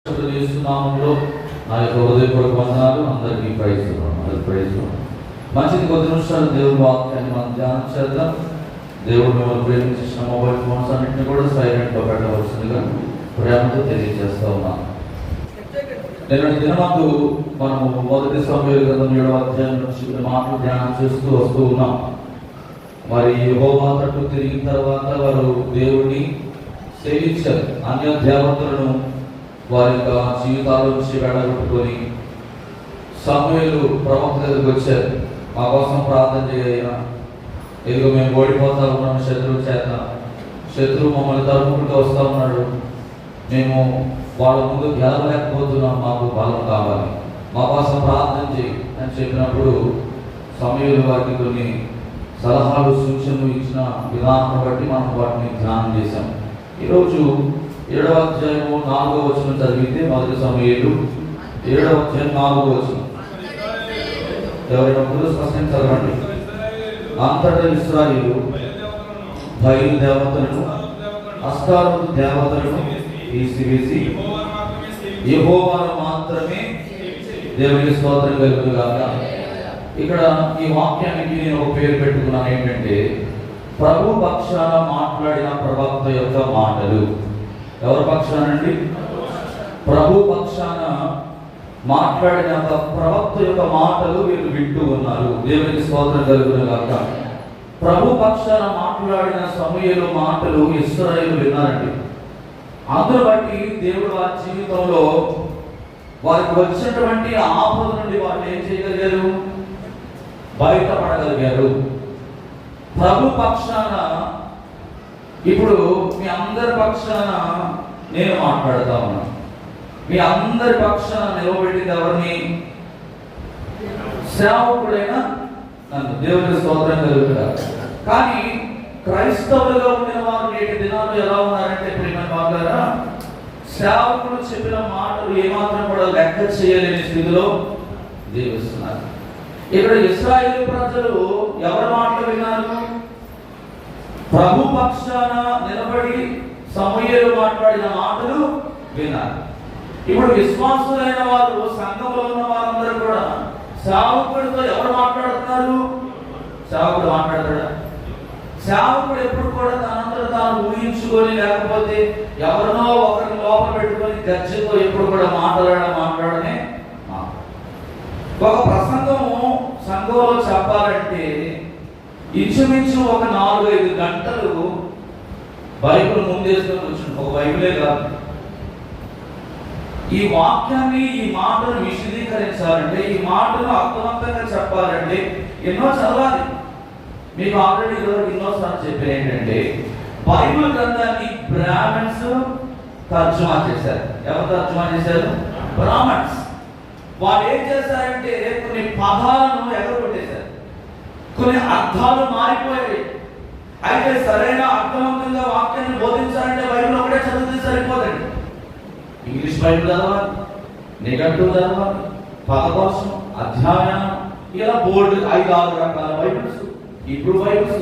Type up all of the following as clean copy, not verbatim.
నామంలో నా యొక్క హృదయపూర్వక వందనాలు. అందరికీ ప్రైజ్ మంచిది. కొద్ది నిమిషాలు దేవుడి వాక్యాన్ని మనం ధ్యానం చేద్దాం. దేవుడు మిమ్మల్ని ప్రేమించిన మొబైల్ ఫోన్స్ అన్నింటినీ కూడా సైలెంట్గా పెట్టవలసిందిగా ప్రేమతో తెలియజేస్తా ఉన్నాను. నిన్నటి దినమందు మనము 1 సమూయేలు గ్రంథం 7వ అధ్యాయం నుంచి మాటలు ధ్యానం చేస్తూ వస్తూ ఉన్నాం. మరి యెహోవా తట్టు తిరిగిన తర్వాత వారు దేవుడిని సేవించారు. అన్య దేవతలను వారి యొక్క జీవితాల నుంచి వెళ్ళగొట్టుకొని సమూయేలు ప్రవక్త దగ్గరికి వచ్చారు. మా కోసం ప్రార్థన చేయైనా, ఇదిగో మేము ఓడిపోతా ఉన్నాము శత్రువు చేత, శత్రువు మమ్మల్ని తరుముకుంటూ వస్తూ ఉన్నాడు, మేము వాళ్ళ ముందు గెలవలేకపోతున్నాం, మాకు బలం కావాలి, మా కోసం ప్రార్థన చేయి అని చెప్పినప్పుడు సమూయేలు వారికి కొన్ని సలహాలు సూచనలు ఇచ్చిన విధానం బట్టి మనం వాటిని ధ్యానం చేశాం. ఈరోజు 7వ అధ్యాయము 4వ వచనం చదివితే 1 సమూయేలు 7వ అధ్యాయం 4వ వచనం ఎవరైనా ముందు స్పష్టంగా చదవండి. అంతటా ఇశ్రాయేలు బయలు దేవతలను అష్టారోతు దేవతలను తీసివేసి యెహోవాను మాత్రమే దేవునికి స్తోత్రం కలుగునుగాక. ఇక్కడ ఈ వాక్యానికి నేను ఒక పేరు పెట్టుకున్నాను, ఏంటంటే ప్రభు పక్షాన మాట్లాడిన ప్రవక్త యొక్క మాటలు. ఎవరి పక్షానండి? ప్రభు పక్షాన మాట్లాడిన ప్రవక్త యొక్క మాటలు వీళ్ళు వింటూ ఉన్నారు. దేవునికి స్తోత్రం కలుగునుగాక. ప్రభు పక్షాన మాట్లాడిన సమూయేలు మాటలు ఇశ్రాయేలు విన్నారండి. అందును బట్టి దేవుడు వారి జీవితంలో వారికి వచ్చినటువంటి ఆపద నుండి వాళ్ళు ఏం చేయగలిగారు? బయటపడగలిగారు. ప్రభు పక్షాన ఇప్పుడు మీ అందరి పక్షాన నేను మాట్లాడుతా ఉన్నాను. మీ అందరి పక్షాన నిలబెట్టింది ఎవరిని? సేవకుడైన నన్ను. దేవునికి స్తోత్రం కలుగుతారు. కానీ క్రైస్తవులుగా ఉండిన వారు నేటి దినాలు ఎలా ఉన్నారంటే ప్రియమైన వారులారా, సేవకుడు చెప్పిన మాటలు ఏమాత్రం కూడా లెక్క చేయలేని స్థితిలో జీవిస్తున్నారు. ఇక్కడ ఇశ్రాయేలు ప్రజలు ఎవరి మాటలు విన్నారు? ప్రభు పక్షాన నిలబడి సమూయేలు మాట్లాడిన మాటలు విన్నారు. ఇప్పుడు విశ్వాసులైన వారు, సంఘంలో ఉన్న వారందరూ కూడా సేవకుడితో ఎవరు మాట్లాడుతున్నారు? సేవకుడు మాట్లాడతాడా? సేవకుడు ఎప్పుడు కూడా తనంతట తాను ఊహించుకొని, లేకపోతే ఎవరినో ఒకరిని లోపల పెట్టుకొని గర్జతో ఎప్పుడు కూడా మాట్లాడమే. ఒక ప్రసంగము సంఘంలో చెప్పాలంటే ఇంచుమించు ఒక 4-5 గంటలు బైబిల్ ముందేసుకొని కూర్చుంటాం. ఒక బైబిలే కాదు, ఈ వాక్యాన్ని, ఈ మాటను విశదీకరించాలంటే, ఈ మాటను అర్థవంతంగా చెప్పాలంటే ఎన్నో చదవాలి. మీకు ఆల్రెడీ ఇదివరకు ఎన్నోసార్లు చెప్పారు ఏంటంటే, బైబిల్ గ్రంథాన్ని బ్రాహ్మణ్స్ తర్జుమా చేశారు. ఎవరు తర్జుమా చేశారు? బ్రాహ్మణ్స్. వాళ్ళు ఏం చేశారంటే కొన్ని పదాలను ఎగరగొట్టేశారు, కొన్ని అర్థాలు మారిపోయాయి. అయితే సరైన అర్థవంతంగా వాక్యాన్ని బోధించాలంటే బైబిల్ ఒకటే చదివితే సరిపోదండి. ఇంగ్లీష్ బైబిల్ చదవాలి, నిఘంటువు చదవాలి, పదకోశం, అధ్యాయం, ఇలా బోర్డు 5-6 రకాల బైబిల్స్, ఇప్పుడు బైబిల్స్,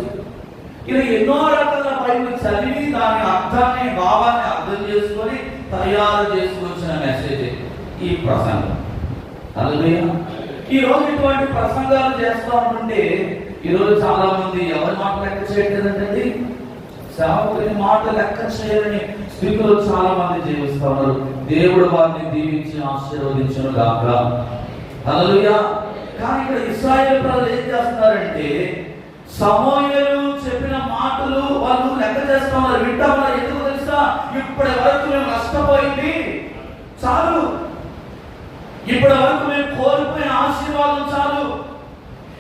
ఇలా ఎన్నో రకాల బైబిల్ చదివి దాని అర్థాన్ని, భావాన్ని అర్థం చేసుకొని తయారు చేసుకొచ్చిన మెసేజ్ ఈ ప్రసంగం. హల్లెలూయా. ఈ రోజు ఇటువంటి ప్రసంగాలు చేస్తూ ఉంటుంటే ఈరోజు చాలా మంది ఎవరి మాట లెక్క చేయట్లేదంటే, సేవకుని మాట లెక్క చేయని స్థితిలో చాలా మంది జీవిస్తూ ఉన్నారు. దేవుడు వారిని దీవించి ఆశీర్వదించును గాక. హల్లెలూయా. కానీ ఇక్కడ ఇశ్రాయేలు ప్రజలు ఏం చేస్తున్నారంటే, సమూయేలు చెప్పిన మాటలు వాళ్ళు లెక్క చేస్తా ఉన్నారు, వింటా ఉన్నారు. ఎందుకు తెలుసా? ఇప్పటి వరకు మేము నష్టపోయింది చాలు, ఇప్పటి వరకు మేము కోల్పోయిన ఆశీర్వాదం చాలు,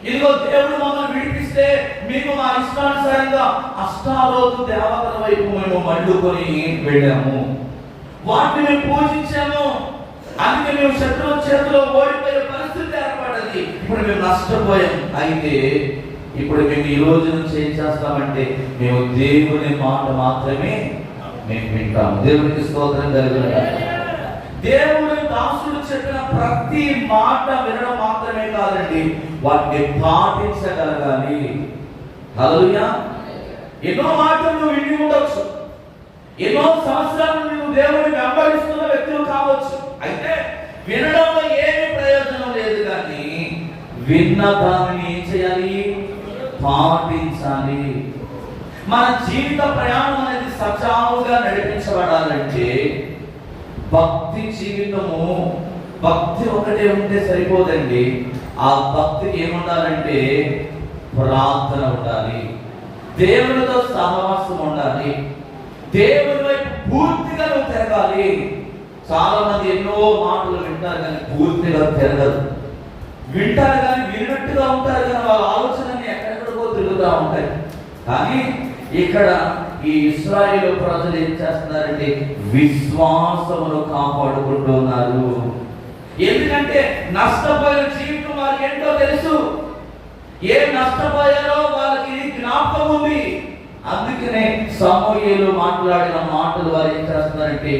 ఇదిగో దేవుడు మమ్మల్ని విడిపిస్తే మీకు మా ఇష్టానుసారంగా అష్టారోతు దేవతల వైపు మేము మళ్ళుకొని వెళ్ళాము, వాటిని మేము పూజించాము, అందుకే మేము శత్రువు చేతిలో ఓడిపోయే పరిస్థితి ఏర్పడ్డది. ఇప్పుడు మేము నష్టపోయాం. అయితే ఇప్పుడు మేము ఈ రోజు నుంచి ఏం చేస్తామంటే, మేము దేవుని మాట మాత్రమే మేము వింటాము. దేవునికి స్తోత్రం కలుగునుగాక. దేవుడు దాసుడు చెప్పిన ప్రతి మాట వినడం మాత్రమే కాదండి, వాటిని పాటించగలగాలి. హల్లెలూయా. ఎన్నో మాటలు నువ్వు విని ఉండొచ్చు, ఎన్నో సంవత్సరాలు నువ్వు దేవుడిని వెంబడిస్తున్న వ్యక్తులు కావచ్చు, విన్న దానిని ఏం చేయాలి? పాటించాలి. మన జీవిత ప్రయాణం అనేది సజావుగా నడిపించబడాలంటే భక్తి జీవితము, భక్తి ఒకటే ఉంటే సరిపోదండి. ఆ భక్తికి ఏముండాలంటే ప్రార్థన ఉండాలి, దేవునితో సహవాసం ఉండాలి, దేవుని వైపు పూర్తిగా నువ్వు తిరగాలి. చాలా మంది ఎన్నో మాటలు వింటారు కానీ పూర్తిగా తిరగదు. వింటారు కానీ విన్నట్టుగా ఉంటారు కానీ వాళ్ళ ఆలోచనని ఎక్కడెక్కడికో తిరుగుతూ ఉంటాయి. కానీ ఇక్కడ ఈ ఇశ్రాయేలు ప్రజలు ఏం చేస్తున్నారంటే విశ్వాసమును కాపాడుకుంటున్నారు. ఎందుకంటే నష్టపోయిన జీవితం వాళ్ళకి ఏంటో తెలుసు. ఏం నష్టపోయారో వాళ్ళకి జ్ఞాపకం ఉంది. అందుకనే సమూయేలు మాట్లాడిన మాటలు వారు ఏం చేస్తున్నారంటే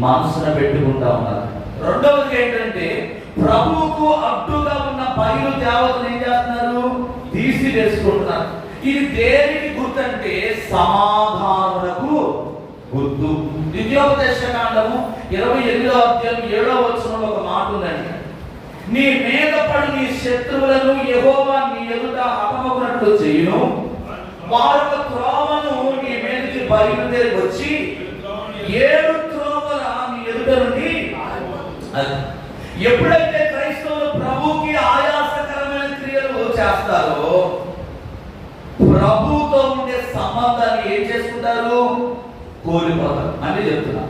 మనసున పెట్టుకుంటా ఉన్నారు. రెండవది ఏంటంటే ప్రభువుకు అడ్డుగా ఉన్న బయలు దేవతలు ఏం చేస్తున్నారు? తీసివేసుకుంటున్నారు. ఇది దేనికి గుర్తంటే సమాధానమునకు గుర్తు. ద్వితీయోపదేశకాండము 28వ అధ్యాయం 7వ వచనంలో ఒక మాట ఉందండి. నీ మీద పడి నీ శత్రువులను యెహోవా నీ ఎదుట హతమగునట్లు చేయును, వారి త్రోవను నీ మీదకి బయలుదేరి వచ్చి 7 త్రోవల నీ ఎదుట నుండి. ఎప్పుడైతే క్రైస్తవులు ప్రభువుకి ఆయాసకరమైన క్రియలు చేస్తారో ప్రభువుతో ఉండే సంబంధాన్ని ఏం చేసుకుంటారు? కోల్పోతారు అని చెప్తున్నా.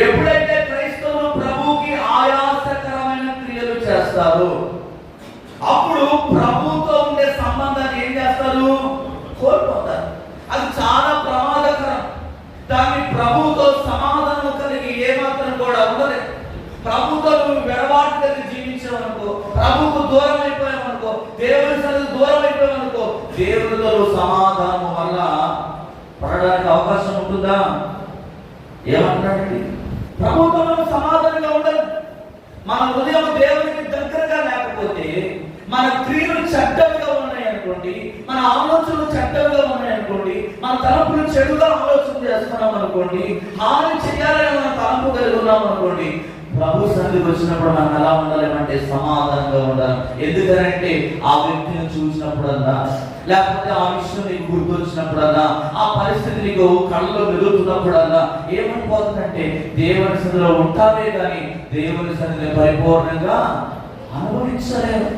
ఎప్పుడైతే క్రైస్తవులు ప్రభువుకి ఆయాసకరమైన క్రియలు చేస్తారు అప్పుడు ప్రభువుతో ఉండే సంబంధాన్ని ఏం చేస్తారు? కోల్పోతారు. అది చాలా ప్రమాదకరం. దాన్ని ప్రభువుతో సమాధానం కలిగి ఏమాత్రం కూడా ఉండలేదు. ప్రభుతో నువ్వు వెడబాటు కలిగి జీవించావనుకో, ప్రభువుకు దూరం అయిపోయావనుకో, దేవుని సన్నిధి దూరం అయిపోయావనుకో, దేవునితో సమాధానం వల్ల పడడానికి అవకాశం ఉంటుందా? ఏమంటాడండి? ప్రభుత్వం సమాధానంగా ఉండదు. మన హృదయం దేవునికి దగ్గరగా లేకపోతే, మన క్రియలు చెడ్డగా ఉన్నాయనుకోండి, మన ఆలోచనలు చెడ్డగా ఉన్నాయనుకోండి, మన తలంపులు చెడుగా ఆలోచన చేస్తున్నాం అనుకోండి, హాని చేయాలని మనం తలంపు కలిగి ఉన్నాం అనుకోండి, ప్రభు సన్నిధికి వచ్చినప్పుడు మనం ఎలా ఉండాలంటే సమాధానంగా ఉండాలి. ఎందుకంటే ఆ వ్యక్తిని చూసినప్పుడన్నా, లేకపోతే ఆ విషయం నీకు గుర్తొచ్చినప్పుడన్నా, ఆ పరిస్థితి నీకు కళ్ళలో మెదులుతున్నప్పుడన్నా ఏమైపోతుందంటే దేవుని సన్నిధిలో ఉంటావే కానీ దేవుని సన్నిధిని పరిపూర్ణంగా అనుభవించలేరు.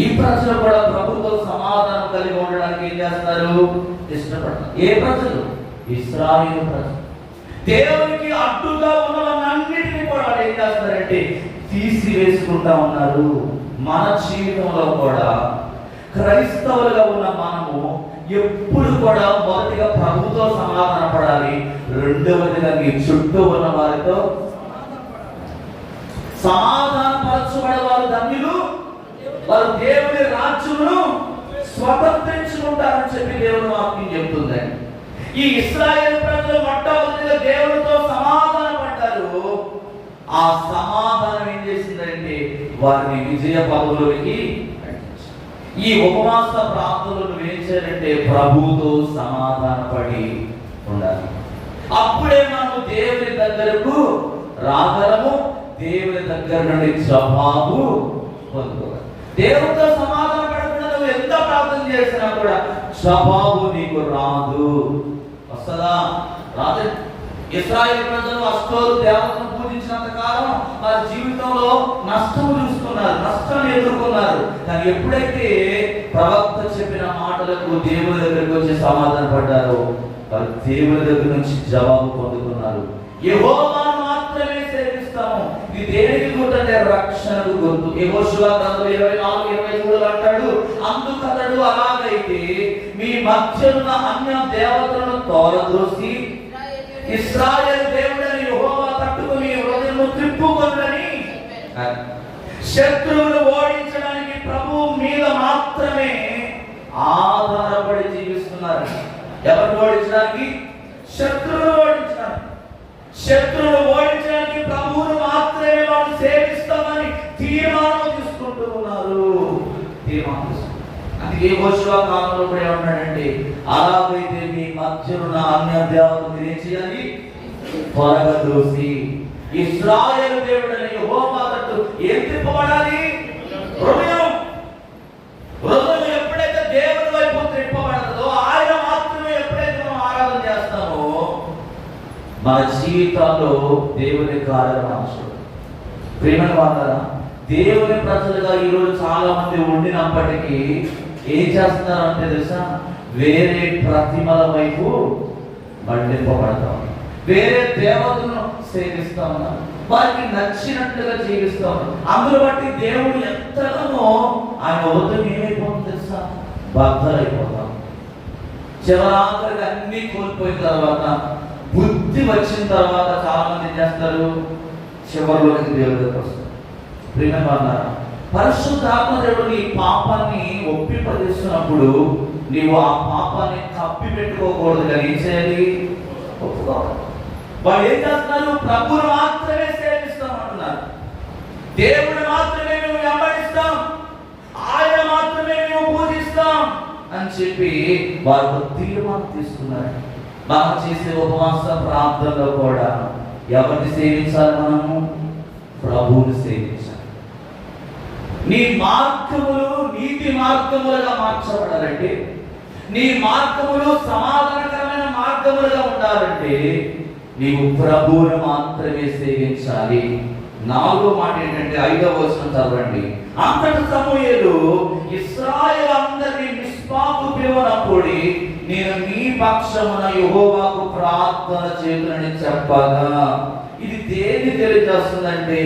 ఈ ప్రజలు కూడా ప్రభుతో సమాధానం కలిగి ఉండడానికి ఏం చేస్తారు? ఇష్టపడతారు. ఏ ప్రజలు? ఇశ్రాయేలు ప్రజలు. దేవునికి అడ్డుగా ఉన్నవన్నిటిని కూడా ఏం చేస్తారంటే తీసివేసుకుంటా ఉన్నారు. మన జీవితంలో కూడా క్రైస్తవులుగా ఉన్న మనము ఎప్పుడు కూడా మొదటిగా ప్రభుతో సమాధాన పడాలి. రెండవదిగా నీ చుట్టూ ఉన్న వారితో సమాధానపరచబడే వారు ధన్యులు, వారు దేవుని రాజ్యమును స్వతంత్రించుకుంటారని చెప్పి దేవుని వాక్యం చెప్తుందండి. ఈ ఇశ్రాయేలు ప్రజలు మొట్టమొదటిగా దేవునితో సమాధాన పడ్డారు. ఆ సమాధానం ఏం చేసిందంటే వారిని విజయ పదవులకి. ఈ ఉపవాస ప్రార్థనలు నువ్వేం చేయాలంటే ప్రభువుతో సమాధాన పడి ఉండాలి. అప్పుడే మనం దేవుని దగ్గరకు రాగలము, దేవుని దగ్గర నుండి జవాబు పొందుకోవాలి. దేవునితో సమాధాన పడకుండా నువ్వు ఎంత ప్రార్థన చేసినా కూడా జవాబు నీకు రాదు. వస్తుందా? రాదు. ఇశ్రాయేలు ప్రజలు అష్టోరు దేవతను పూజించినంత కాలం వారి జీవితంలో నష్టం చూసుకున్నారు, నష్టం ఎదుర్కొన్నారు. కానీ ఎప్పుడైతే ప్రవక్త చెప్పిన మాటలకు దేవుని దగ్గరికి వచ్చి సమాధాన పడ్డారో వారు దేవుని దగ్గర నుంచి జవాబు పొందుకున్నారు. యెహోవాను మాత్రమే సేవిస్తాము. ఇది దేనికి గుర్తు అంటే రక్షణకు గుర్తు. యెహోషువ గ్రంథం 24:23 అంటాడు, అందుకతడు అలాగైతే మీ మధ్యన అన్య దేవతలను తోలదోసి ఇశ్రాయేలు దేవుడని యెహోవా తట్టుకు మీ హృదయము త్రిప్పుకొనులని. శత్రువును ఓడించడానికి ప్రభువు మీద మాత్రమే ఆధారపడి జీవిస్తున్నారు. ఎవరు ఓడించడానికి? శత్రువును ఓడించడానికి. శత్రువును ఓడించడానికి ప్రభువును మాత్రమే వాళ్ళు సేవిస్తామని తీర్మానం తీసుకుంటూ ఉన్నారు. అందుకే యెహోషువ కాలంలో కూడా ఏమన్నాడంటే, అలాగైతే మీ మధ్యనున్న అన్య దేవతలు మీరేం చేయాలి? పరగదోసి ఇశ్రాయేలు దేవుడని యెహోవా తట్టు ఏం తిప్పబడాలి? హృదయం. మన జీవితాల్లో దేవుని కార్యాలను అవసరం. ప్రేమను వాడారా, దేవుని ప్రజలుగా ఈరోజు చాలా మంది ఉండినప్పటికీ ఏం చేస్తున్నారు అంటే తెలుసా, వేరే ప్రతిమల వైపు మళ్లింపబడతా ఉన్నారు, వేరే దేవతలను సేవిస్తా ఉన్నారు, వారికి నచ్చినట్లుగా జీవిస్తా ఉన్నారు. అందులో బట్టి దేవుడు ఎంతగానో ఆయన వద్దు ఏమైపోతుంది తెలుసా, బద్దలైపోతాం. చివరాఖరికి అన్ని కోల్పోయిన తర్వాత, బుద్ధి వచ్చిన తర్వాత చాలా మంది ఏం చేస్తారు, చివరిలోకి దేవుడి దగ్గర వస్తారు. ప్రియమైన పరిశుద్ధాత్మ దేవుడు నీ పాపాన్ని ఒప్పింపజేస్తున్నప్పుడు నీవు ఆ పాపాన్ని కప్పి పెట్టుకోకూడదు, కానీ ఏం చేయాలి, ఒప్పుకోవాలి. వాళ్ళు ఏం చేస్తున్నారు, ప్రభువును మాత్రమే సేవిస్తాం అంటున్నారు, దేవుడు మాత్రమే మేము వెంబడిస్తాం, ఆయన మాత్రమే మేము పూజిస్తాం అని చెప్పి వారు తీర్మానం తీసుకున్నారు. మనం చేసే ఉపవాస ప్రార్థనలో కూడా ఎవరిని సేవించాలి, మనము ప్రభువుని సేవించాలి. నీ మార్గములు నీతి మార్గములుగా మార్చబడాలంటే, నీ మార్గములు సమాధానకరమైన మార్గములుగా ఉండాలంటే నీవు ప్రభువును మాత్రమే సేవించాలి. 4వ మాట ఏంటంటే 5వ వచనం చదవండి. అంతటి సమూయేలు ఇశ్రాయేలు అందరినీ మిస్పాకు పిలువనప్పుడు నేను నీ పక్షమున యెహోవాకు ప్రార్థన చేతులని చెప్పగా. ఇది దేని తెలియజేస్తుందంటే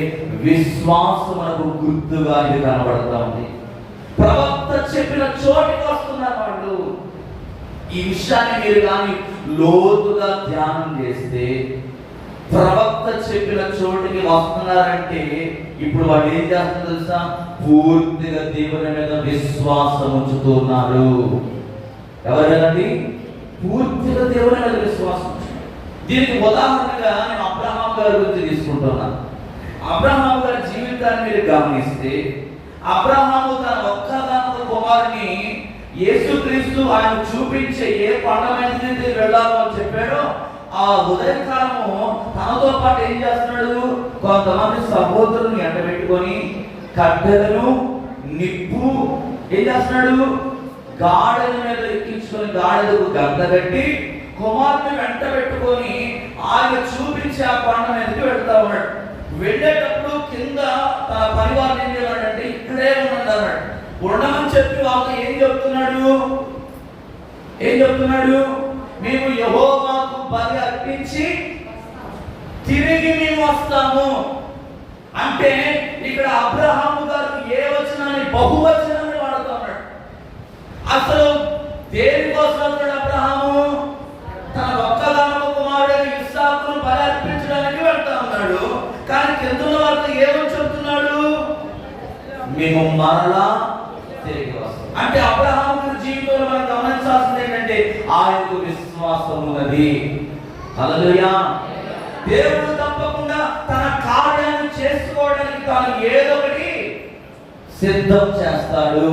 విశ్వాసమునకు గుర్తుగా ఇది కనబడతా ఉంది. ప్రవక్త చెప్పిన చోటికి వస్తున్నారు వాళ్ళు. ఈ విషయాన్ని మీరు కానీ లోతుగా ధ్యానం చేస్తే, ప్రవక్త చెప్పిన చోటికి వస్తున్నారంటే ఇప్పుడు వాళ్ళు ఏం చేస్తున్నారు తెలుసా, పూర్తిగా దేవుని మీద విశ్వాసం ఉంచుతున్నారు. ఎవరండి, పూర్తిగా దేవుని మీద విశ్వాసం. దీనికి ఉదాహరణగా నేను అబ్రహాం గారి గురించి తీసుకుంటున్నాను. అబ్రహాం గారి జీవితాన్ని మీరు గమనిస్తే, అబ్రహాము తన ఒక్కగానొక కుమారుని యేసుక్రీస్తు ఆయన చూపించే ఏ పండగ వెళ్ళాలో అని చెప్పాడో, ఆ ఉదయకాలము తనతో పాటు ఏం చేస్తున్నాడు, కొంతమంది సహోదరులను ఎండబెట్టుకొని కట్టెలను నిప్పు ఏం చేస్తున్నాడు, గాడిద మీద ఎక్కించుకొని గాడిదకు గంట కట్టి కుమారుని వెంట పెట్టుకొని ఆయన చూపించి ఆ కొండ మీదకి వెళ్తా ఉన్నాడు. వెళ్ళేటప్పుడు కింద తన పరివారం ఏం చేయాలంటే ఇక్కడే ఉండండి అన్నాడు. ఉండమని చెప్పి వాళ్ళకి ఏం చెప్తున్నాడు, మేము యెహోవాకు బలి అర్పించి తిరిగి మేము వస్తాము అంటే, ఇక్కడ అబ్రహాము గారు ఏ వచనాన్ని, బహువచనాన్ని వాడుతూ ఉన్నాడు. అసలు దేనికోసం వస్తున్నాడు అబ్రహాము, తన ఒక్కగానొక కుమారుడైన ఇస్సాకును బలి అర్పించడానికి వెళ్తా ఉన్నాడు. కానీ కింద వారితో ఏమని చెప్తున్నాడు, మేము మరలా తిరిగి వస్తాం అంటే. అబ్రహాము జీవితంలో మనం గమనించాల్సింది ఏంటంటే ఆయనకు విశ్వాసం ఉన్నది. హల్లెలూయా. దేవుడు తప్పకుండా తన కార్యాన్ని చేసుకోవడానికి తాను ఏదో ఒకటి సిద్ధం చేస్తాడు.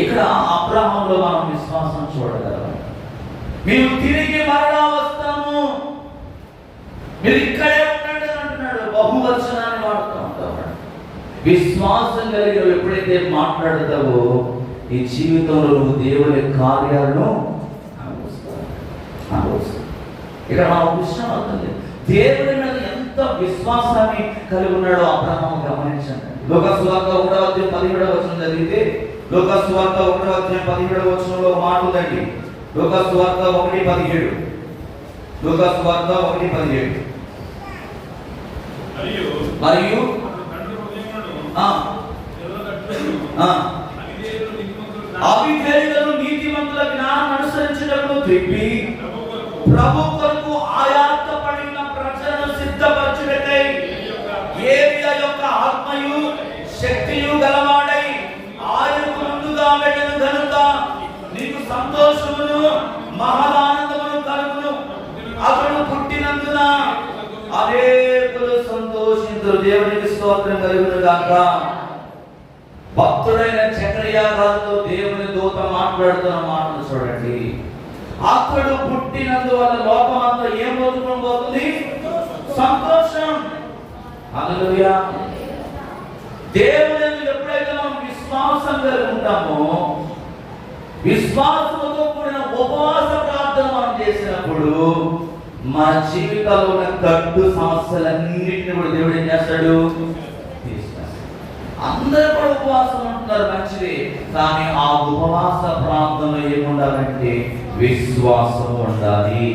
ఇక్కడ అబ్రహాములో మనం విశ్వాసం చూడగలం. మేము తిరిగి మరలా వస్తాము, మీరు ఇక్కడే ఉండండి అంటున్నాడు. బహువచనాన్ని వాడుతూ ఉంటాడు. విశ్వాసం కలిగి ఎప్పుడైతే మాట్లాడతావో నీ జీవితంలో నువ్వు దేవుని కార్యాలను అనుభవిస్తావు. ఇక్కడ మనం విషయం అవుతుంది, దేవుని మీద ఎంత విశ్వాసాన్ని కలిగి ఉన్నాడో అబ్రహాము గమనించండి. లూకాసు వార్త 1:17 వచనం చదివితే, లూకాసు వార్త 1:17 వచనంలో మాట ఉందండి. లూకాసు వార్త 1:17, లూకాసు వార్త 1:17. మరియు అవిధేయులను నీతిమంతుల జ్ఞానం అనుసరించుటకు త్రిప్పి ప్రభు కొరకు ఆయాత్తపడిన ప్రజలను సిద్ధపరచుటకై ఏలియా యొక్క ఆత్మయు శక్తియు గలవాడై ఆయనకు ముందుగా వెళ్ళను గనుక నీకు సంతోషమును మహదానందమును కలుగును. అతడు పుట్టినందున అనేకులు సంతోషింతురు. దేవునికి స్తోత్రం కలుగును గాక. భక్తుడైన జకరియా గారితో దేవుని దూత మాట్లాడుతున్న మాటలు చూడండి. అతడు పుట్టినందువల్ల లోకమంతా ఏం పోతుంది, సంతోషం. హల్లెలూయా. దేవుని ఎప్పుడైతే మనం విశ్వాసం కలిగి ఉంటామో, విశ్వాసంతో కూడిన ఉపవాస ప్రార్థన మనం చేసినప్పుడు మన జీవితంలో ఉన్న గడ్డు సమస్యలన్నింటినీ కూడా దేవుడు ఏం చేస్తాడు? అందరూ కూడా ఉపవాసం ఉంటున్నారు, మంచిది. కానీ ఆ ఉపవాస ప్రాంతంలో ఏముండాలంటే విశ్వాసం ఉండాలి.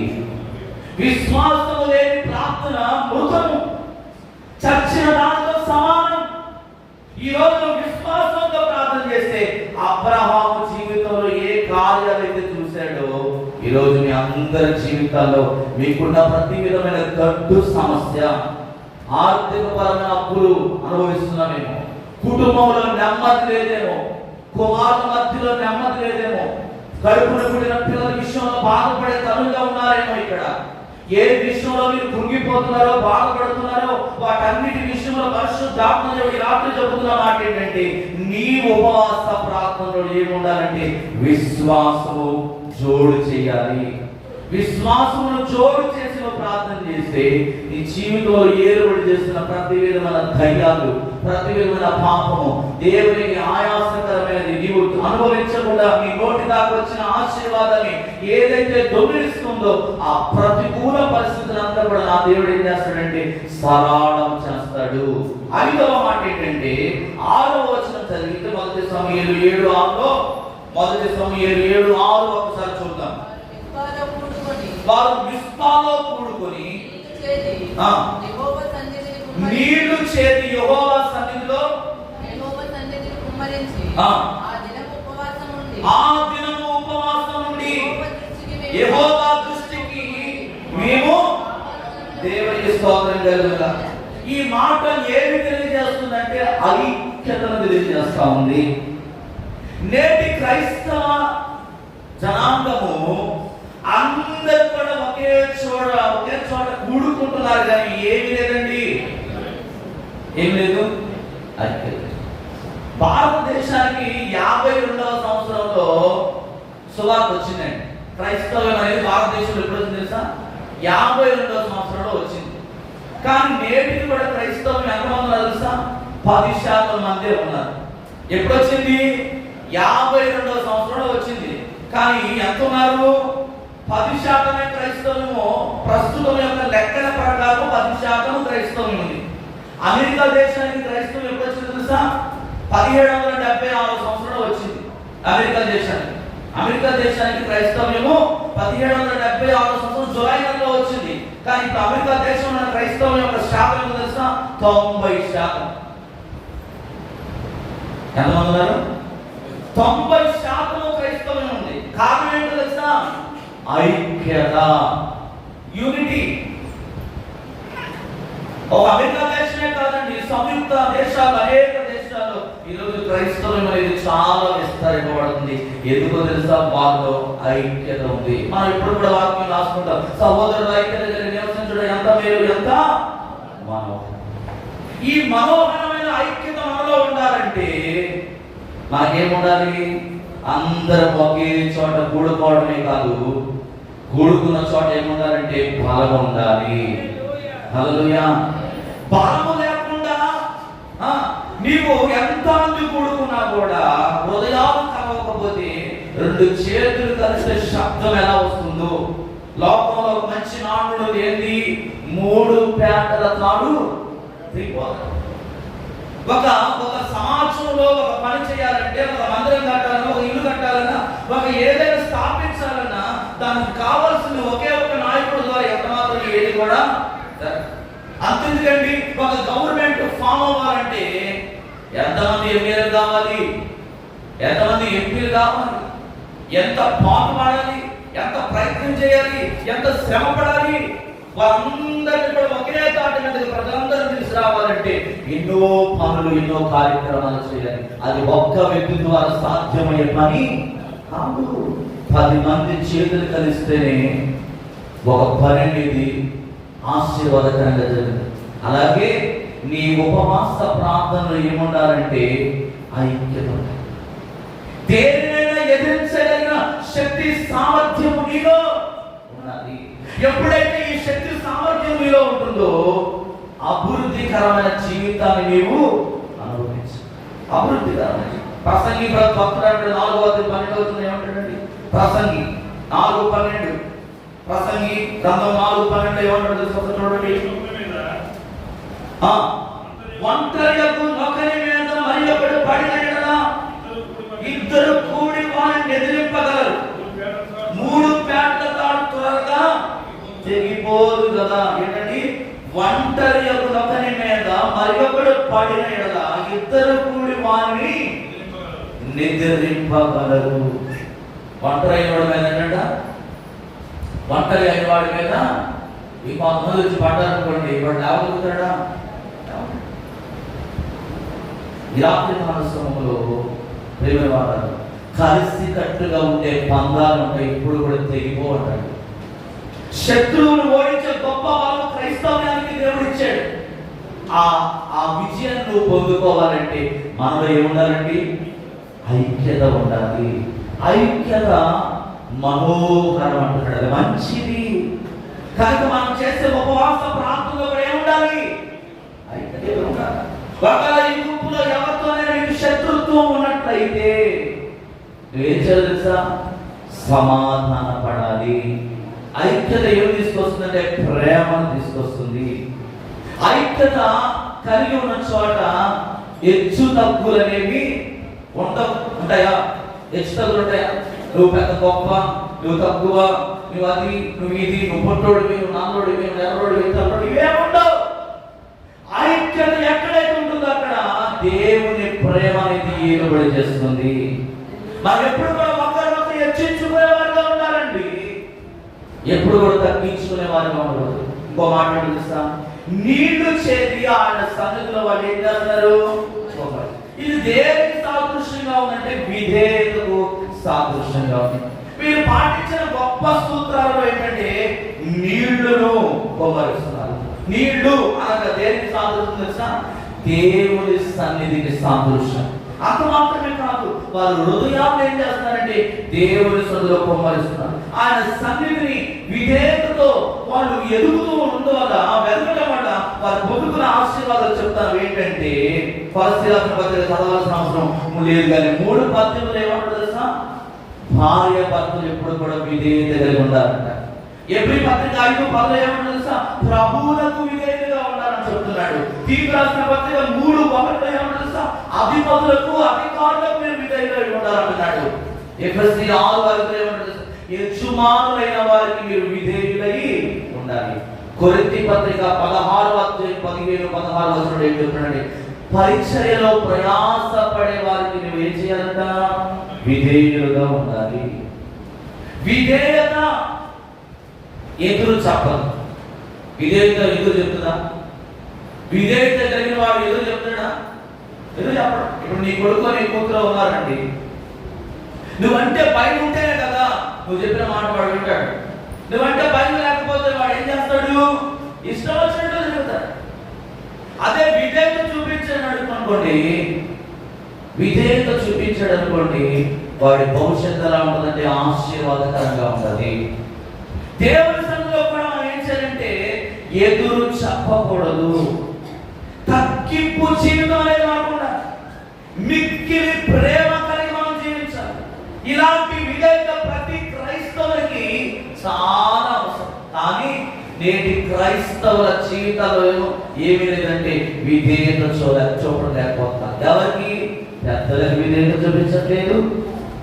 విశ్వాసం లేని ప్రార్థన మృతము, చచ్చిన దాంతో సమానం. ఈ రోజు విశ్వాసంతో ప్రార్థన చేస్తే అబ్రహాము జీవితంలో ఏ కార్యాలు అయితే చూశాడో, ఈ రోజు మీ అందరి జీవితాల్లో మీకున్న ప్రతి విధమైన గడ్డు సమస్య, ఆర్థిక పరమైన అప్పులు అనుభవిస్తున్నామేమో, కుటుంబంలో నెమ్మది లేదేమో, కుమారుల మధ్యలో నెమ్మది లేదేమో, కడుపున పుట్టిన పిల్లల విషయంలో బాధపడే తల్లులుగా ఉన్నారేమో, ఇక్కడ ఏ విషయంలో మీరు కృంగిపోతున్నారో బాధపడుతున్నారో వాటన్నిటి విషయంలో పరిశుద్ధాత్మ దేవుడు రాత్రి చెబుతున్న మాట ఏంటంటే, నీ ఉపవాస ప్రార్థనలో ఏముండాలంటే విశ్వాసము జోడు చేయాలి. విశ్వాసమును జోడు చేసి ప్రార్థన చేస్తే నీ జీవితంలో ఏలుబడి చేస్తున్న ప్రతి విధమైన ధైర్యాలు, ప్రతి విధమైన పాపము, దేవునికి ఆయాసకరమైనది నీవు అనుభవించకుండా నీ నోటి దాకా వచ్చిన ఆశీర్వాదాన్ని ఏదైతే దొంగిలిస్తుందో ఆ ప్రతికూల పరిస్థితులంతా కూడా నా దేవుడు ఏం చేస్తాడంటే సరళం చేస్తాడు. 5వ మాట ఏంటంటే 6వ వచనం చదివితే మొదటి సమూయేలు 7:6 మొదటి సమూయేలు 7:6 ఒకసారి చూద్దాం. వారు మిస్పాలో కూడుకొని నీళ్లు చేది యెహోవా సన్నిధిలో ఆ దినము ఉపవాసం ఉండి యెహోవా దృష్టికి మేము దేవునికి స్తోత్రం కలుగుగా. ఈ మాట ఏమి తెలియజేస్తుందంటే ఐక్యతను తెలియజేస్తా ఉంది. నేటి క్రైస్తవ జనాంగము అందరూ కూడా ఒకే చోట కూడుకుంటున్నారు, కానీ ఏమి లేదండి, ఏమి లేదు. భారతదేశానికి 52వ సంవత్సరంలో సువార్త వచ్చిందండి. క్రైస్తవం అనేది భారతదేశంలో ఎప్పుడు వచ్చింది తెలుసా? 52వ సంవత్సరంలో వచ్చింది. కానీ నేటికి కూడా క్రైస్తవం ఎంతమంది ఉన్నారు తెలుసా? 10% మందే ఉన్నారు. ఎప్పుడు వచ్చింది? 52వ సంవత్సరంలో వచ్చింది. కానీ ఎంత ఉన్నారు? 10% క్రైస్తవము. ప్రస్తుతం యొక్క లెక్కల ప్రకారం 10% క్రైస్తవం ఉంది. అమెరికా దేశానికి క్రైస్తవం ఎప్పుడు వచ్చింది తెలుసా? 1776 సంవత్సరంలో వచ్చింది అమెరికా దేశానికి క్రైస్తవ్యము 1776 సంవత్సరం జూలై నెలలో వచ్చింది. కానీ ఇప్పుడు అమెరికా దేశంలో క్రైస్తవం యొక్క శాతం తెలుసా? 90%. ఎంతమంది ఉన్నారు? 90% క్రైస్తవం ఉంది. కారణం ఏంటో తెలుసా? ఐక్యత, యూనిటీ. ఒక అమెరికా దేశమే కాదండి, సంయుక్త దేశాలు, అనేక దేశాలు ఈరోజు క్రైస్తవం అనేది చాలా విస్తరింపబడుతుంది. ఎందుకో తెలుసా? వాళ్ళలో ఐక్యత ఉంది. మనం ఇప్పుడు కూడా వాక్యం రాసుకుంటాం, సహోదరుల ఐక్యత నివసించడం ఎంత మేలు, ఎంత మనోహరం. ఈ మనోహరమైన ఐక్యత మనలో ఉండాలంటే మనకేముండాలి? అందరం ఒకే చోట కూడుకోవడమే కాదు, కూడుకున్న చోట ఏముండాలంటే బలం ఉండాలి. హల్లెలూయా. బలము లేకుండా నీవు ఎంత మంది కూడుకున్నా కూడా హృదయాలు కలవకపోతే 2 చేతులు కలిసే శబ్దం ఎలా వస్తుందో, లోకంలో ఒక మంచి నానుడు ఏంది? 3 పేటల తాడు దిగిపోతాడు. ఒక సమాజంలో ఒక పని చేయాలంటే, ఒక మందిరం కట్టాలన్నా, ఒక ఇల్లు కట్టాలన్నా, ఒక ఏదైనా స్థాపించాలన్నా దానికి కావాల్సిన ఒకే ఒక నాయకుడు ద్వారా ఎంత మాత్రం ఏది కూడా అంతెందుకండి. ఒక గవర్నమెంట్ ఫామ్ అవ్వాలంటే ఎంతమంది ఎమ్మెల్యేలు కావాలి, ఎంతమంది ఎంపీలు కావాలి, ఎంత పాటుపడాలి, ఎంత ప్రయత్నం చేయాలి, ఎంత శ్రమ పడాలి. వాళ్ళందరినీ కూడా ఒకే తాటి మీద ప్రజలందరూ తీసుకురావాలంటే ఎన్నో పనులు, ఎన్నో కార్యక్రమాలు చేయాలి. అది ఒక్క వ్యక్తి ద్వారా సాధ్యమయ్యే పని కాదు. 10 మంది చేతులు కలిస్తేనే ఒక పని అనేది ఆశీర్వాదకరంగా జరిగింది. అలాగే నీ ఉపవాస ప్రార్థనలు ఏముండాలంటే ఐక్యత ఉండాలి. దేనినైనా ఎదిరించగలిగిన శక్తి సామర్థ్యం నీలో ఉన్నది. ఎప్పుడైతే ఈ శక్తి సామర్థ్యం నీలో ఉంటుందో అభివృద్ధికరమైన జీవితాన్ని నీవు అనుభవించు. అభివృద్ధికరమైన ప్రసంగి భక్తుడు 4:12 ఏమంటాడండి? ప్రసంగి 4:12 ప్రసంగి గ్రంథం 4:12 ఏమంటాడు తెలుసు చూడండి. ఒంటరియకు నొకరి మీద మరి ఒకడు పడిన ఎడల ఇద్దరు కూడి వారిని ఎదిరింపగలరు. 3 పేటల తాడు త్వరగా తెగిపోదు కదా. ఏంటండి? ఒంటరియకు నొకరి మీద మరి ఒకడు పడిన ఎడల ఇద్దరు కూడి వారిని నిద్రింపగలరు. ఒంటరి అయిన వాడి మీద ఏంటంట? ఒంటరి అయిన వాడి మీద ఈ కొంతమంది వచ్చి పడ్డారనుకోండి, వాడు లేవగలుగుతాడా? ఈ రాత్రి సమయంలో ప్రేమవారు కలిసి కట్టుగా ఉండే బంధాలు ఉంటాయి, ఇప్పుడు కూడా తెగిపోవటాడు. శత్రువులు ఓడించే గొప్ప వాళ్ళు క్రైస్తవ్యానికి దేవుడు ఇచ్చాడు. ఆ విజయాన్ని నువ్వు పొందుకోవాలంటే మనలో ఏముండాలండి? ఐక్యత ఉండాలి. ఐక్యత మనోహరం అంటున్నాడు, మంచిది. కనుక మనం చేసే ఉపవాస ప్రార్థనలో కూడా ఏముండాలి? ఐక్యత ఉండాలి. ఒకవేళ ఈ గుంపులో ఎవరితోనైనా నీకు శత్రుత్వం ఉన్నట్లయితే నువ్వేం చేయాలి తెలుసా? సమాధాన పడాలి. ఐక్యత ఏం తీసుకొస్తుందంటే ప్రేమను తీసుకొస్తుంది. ఐక్యత కలిగి ఉన్న చోట హెచ్చు తగ్గులు అనేవి ఉంటాయా? హెచ్చు తగ్గులు ఉంటాయా? నువ్వు పెద్ద గొప్ప, నువ్వు తక్కువ, నువ్వు అది, నువ్వు ఇది, నువ్వు పొట్టోడివి, నువ్వు నాన్నోడివి, నువ్వు ఎర్రోడివి, తల్లోడివి, ఇవేముండవు. ఐక్యత ఎక్కడైతే ఉంటుందో అక్కడ దేవుని ప్రేమ అనేది ఏలుబడి చేస్తుంది. మనం ఎప్పుడు కూడా ఒకరినొకరు హెచ్చించుకునే వారిగా ఉండాలండి, ఎప్పుడు కూడా తగ్గించుకునే వారిగా ఉండకూడదు. ఇంకో మాట తెలుసా? నీళ్లు చేతి ఆయన సన్నిధిలో వాళ్ళు ఏం చేస్తారు? ఇది దేనికి సాదృశ్యంగా ఉందంటే విధేయతకు సాదృశ్యంగా ఉంది. మీరు పాటించిన గొప్ప సూత్రాలు ఏంటంటే నీళ్లను కుమ్మరిస్తున్నారు. నీళ్లు అనగా దేనికి సాదృశ్యం తెలుసా? దేవుని సన్నిధికి సాదృశ్యం. అంత మాత్రమే కాదు, వారు హృదయాన్ని ఏం చేస్తున్నారంటే దేవుని సన్నిధిలో కుమ్మరిస్తున్నారు. ఆయన సన్నిధిని విధేయతతో వాళ్ళు ఎదుగుతూ ఉండడం వల్ల, వెదగడం వల్ల వారు పొందుకున్న ఆశీర్వాదాలు చెప్తారు. ఏంటంటే పరిశీలన పత్రిక చదవాల్సిన అవసరం లేదు, కానీ 3 పద్యములు ఏమంటారు తెలుసా? భార్య భర్తలు ఎప్పుడు కూడా విధేయత కలిగి ఉండాలంట. ఎబ్రీ పత్రిక 5:10 ఏమంటారు తెలుసా? ప్రభువులకు విధేయతగా ఉండాలని చెప్తున్నాడు. తీర్పు రాసిన పత్రిక 3:1 ఏమంటారు తెలుసా? అధిపతులకు అధికారులకు మీరు విధేయులై ఉండాలంటున్నాడు. ఎఫెసీ 6:5 ఏమంటారు తెలుసా? యజమానులైన వారికి మీరు విధేయులై ఉండాలి. కొరింథీ పత్రిక 16:15-16 ఏం చెప్తున్నాడు? పరిచర్యలో ప్రయాసపడే వారికి నువ్వు ఏం చేయాలంట? విధేయులుగా ఉండాలి. విధేయత ఎదురు చెప్పదు. విధేయత ఎదురు చెప్తుందా? విధేయత కలిగిన వాడు ఎదురు చెప్తాడా? ఎదురు చెప్పడం. ఇప్పుడు నీ కొడుకు నీ కూతురు ఉన్నారండి, నువ్వంటే భయం ఉంటేనే కదా నువ్వు చెప్పిన మాట వాడు వింటాడు. నువ్వంటే భయం లేకపోతే వాడు ఏం చేస్తాడు? ఇష్టం వచ్చినట్టు చెప్తాడు. అదే విధేయత చూపించాడు అనుకోండి, విధేయత చూపించాడు అనుకోండి, వాడి భవిష్యత్తు ఎలా ఉంటుందంటే ఆశీర్వాదకరంగా ఉంటుంది. దేవుని సన్నిధిలో కూడా మనం ఏం చేయాలంటే ఎదురు చెప్పకూడదు. తగ్గింపు జీవితం అనేది కాకుండా మిక్కిలి ప్రేమ కలిగి మనం జీవించాలి. ఇలాంటి విధేయత ప్రతి క్రైస్తవునికి చాలా అవసరం. కానీ నేటి క్రైస్తవుల జీవితాల్లో ఏమీ లేదంటే విధేయత చూపడం లేకపోతున్నారు. ఎవరికి? పెద్దలకు విధేయత చూపించట్లేదు,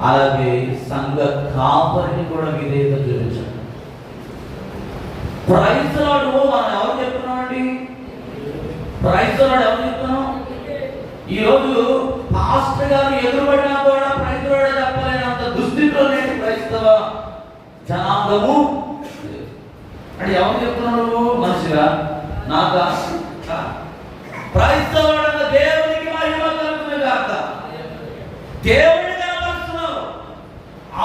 అలాగే సంఘ కాపరికి కూడా విధేయత చూపించట్లేదు. ప్రైజ్ లార్డ్ మనం ఎవరు చెప్తున్నామండి? ప్రైజ్ లార్డ్ ఎవరు చెప్తున్నాం? ఈరోజు పాస్టర్ గారు ఎదురుపడినా కూడా ప్రైజ్ లార్డ్ చెప్పలేనంత దుస్థితిలో నేటి క్రైస్తవ జనాంగము అంటే ఎవరు చెప్తున్నావు? మనిషిగా నాకా? ప్రైజ్ లార్డ్ దేవునికి మహిమ కలుగుతుంది కాక దేవుడిని కనపరుస్తున్నావు.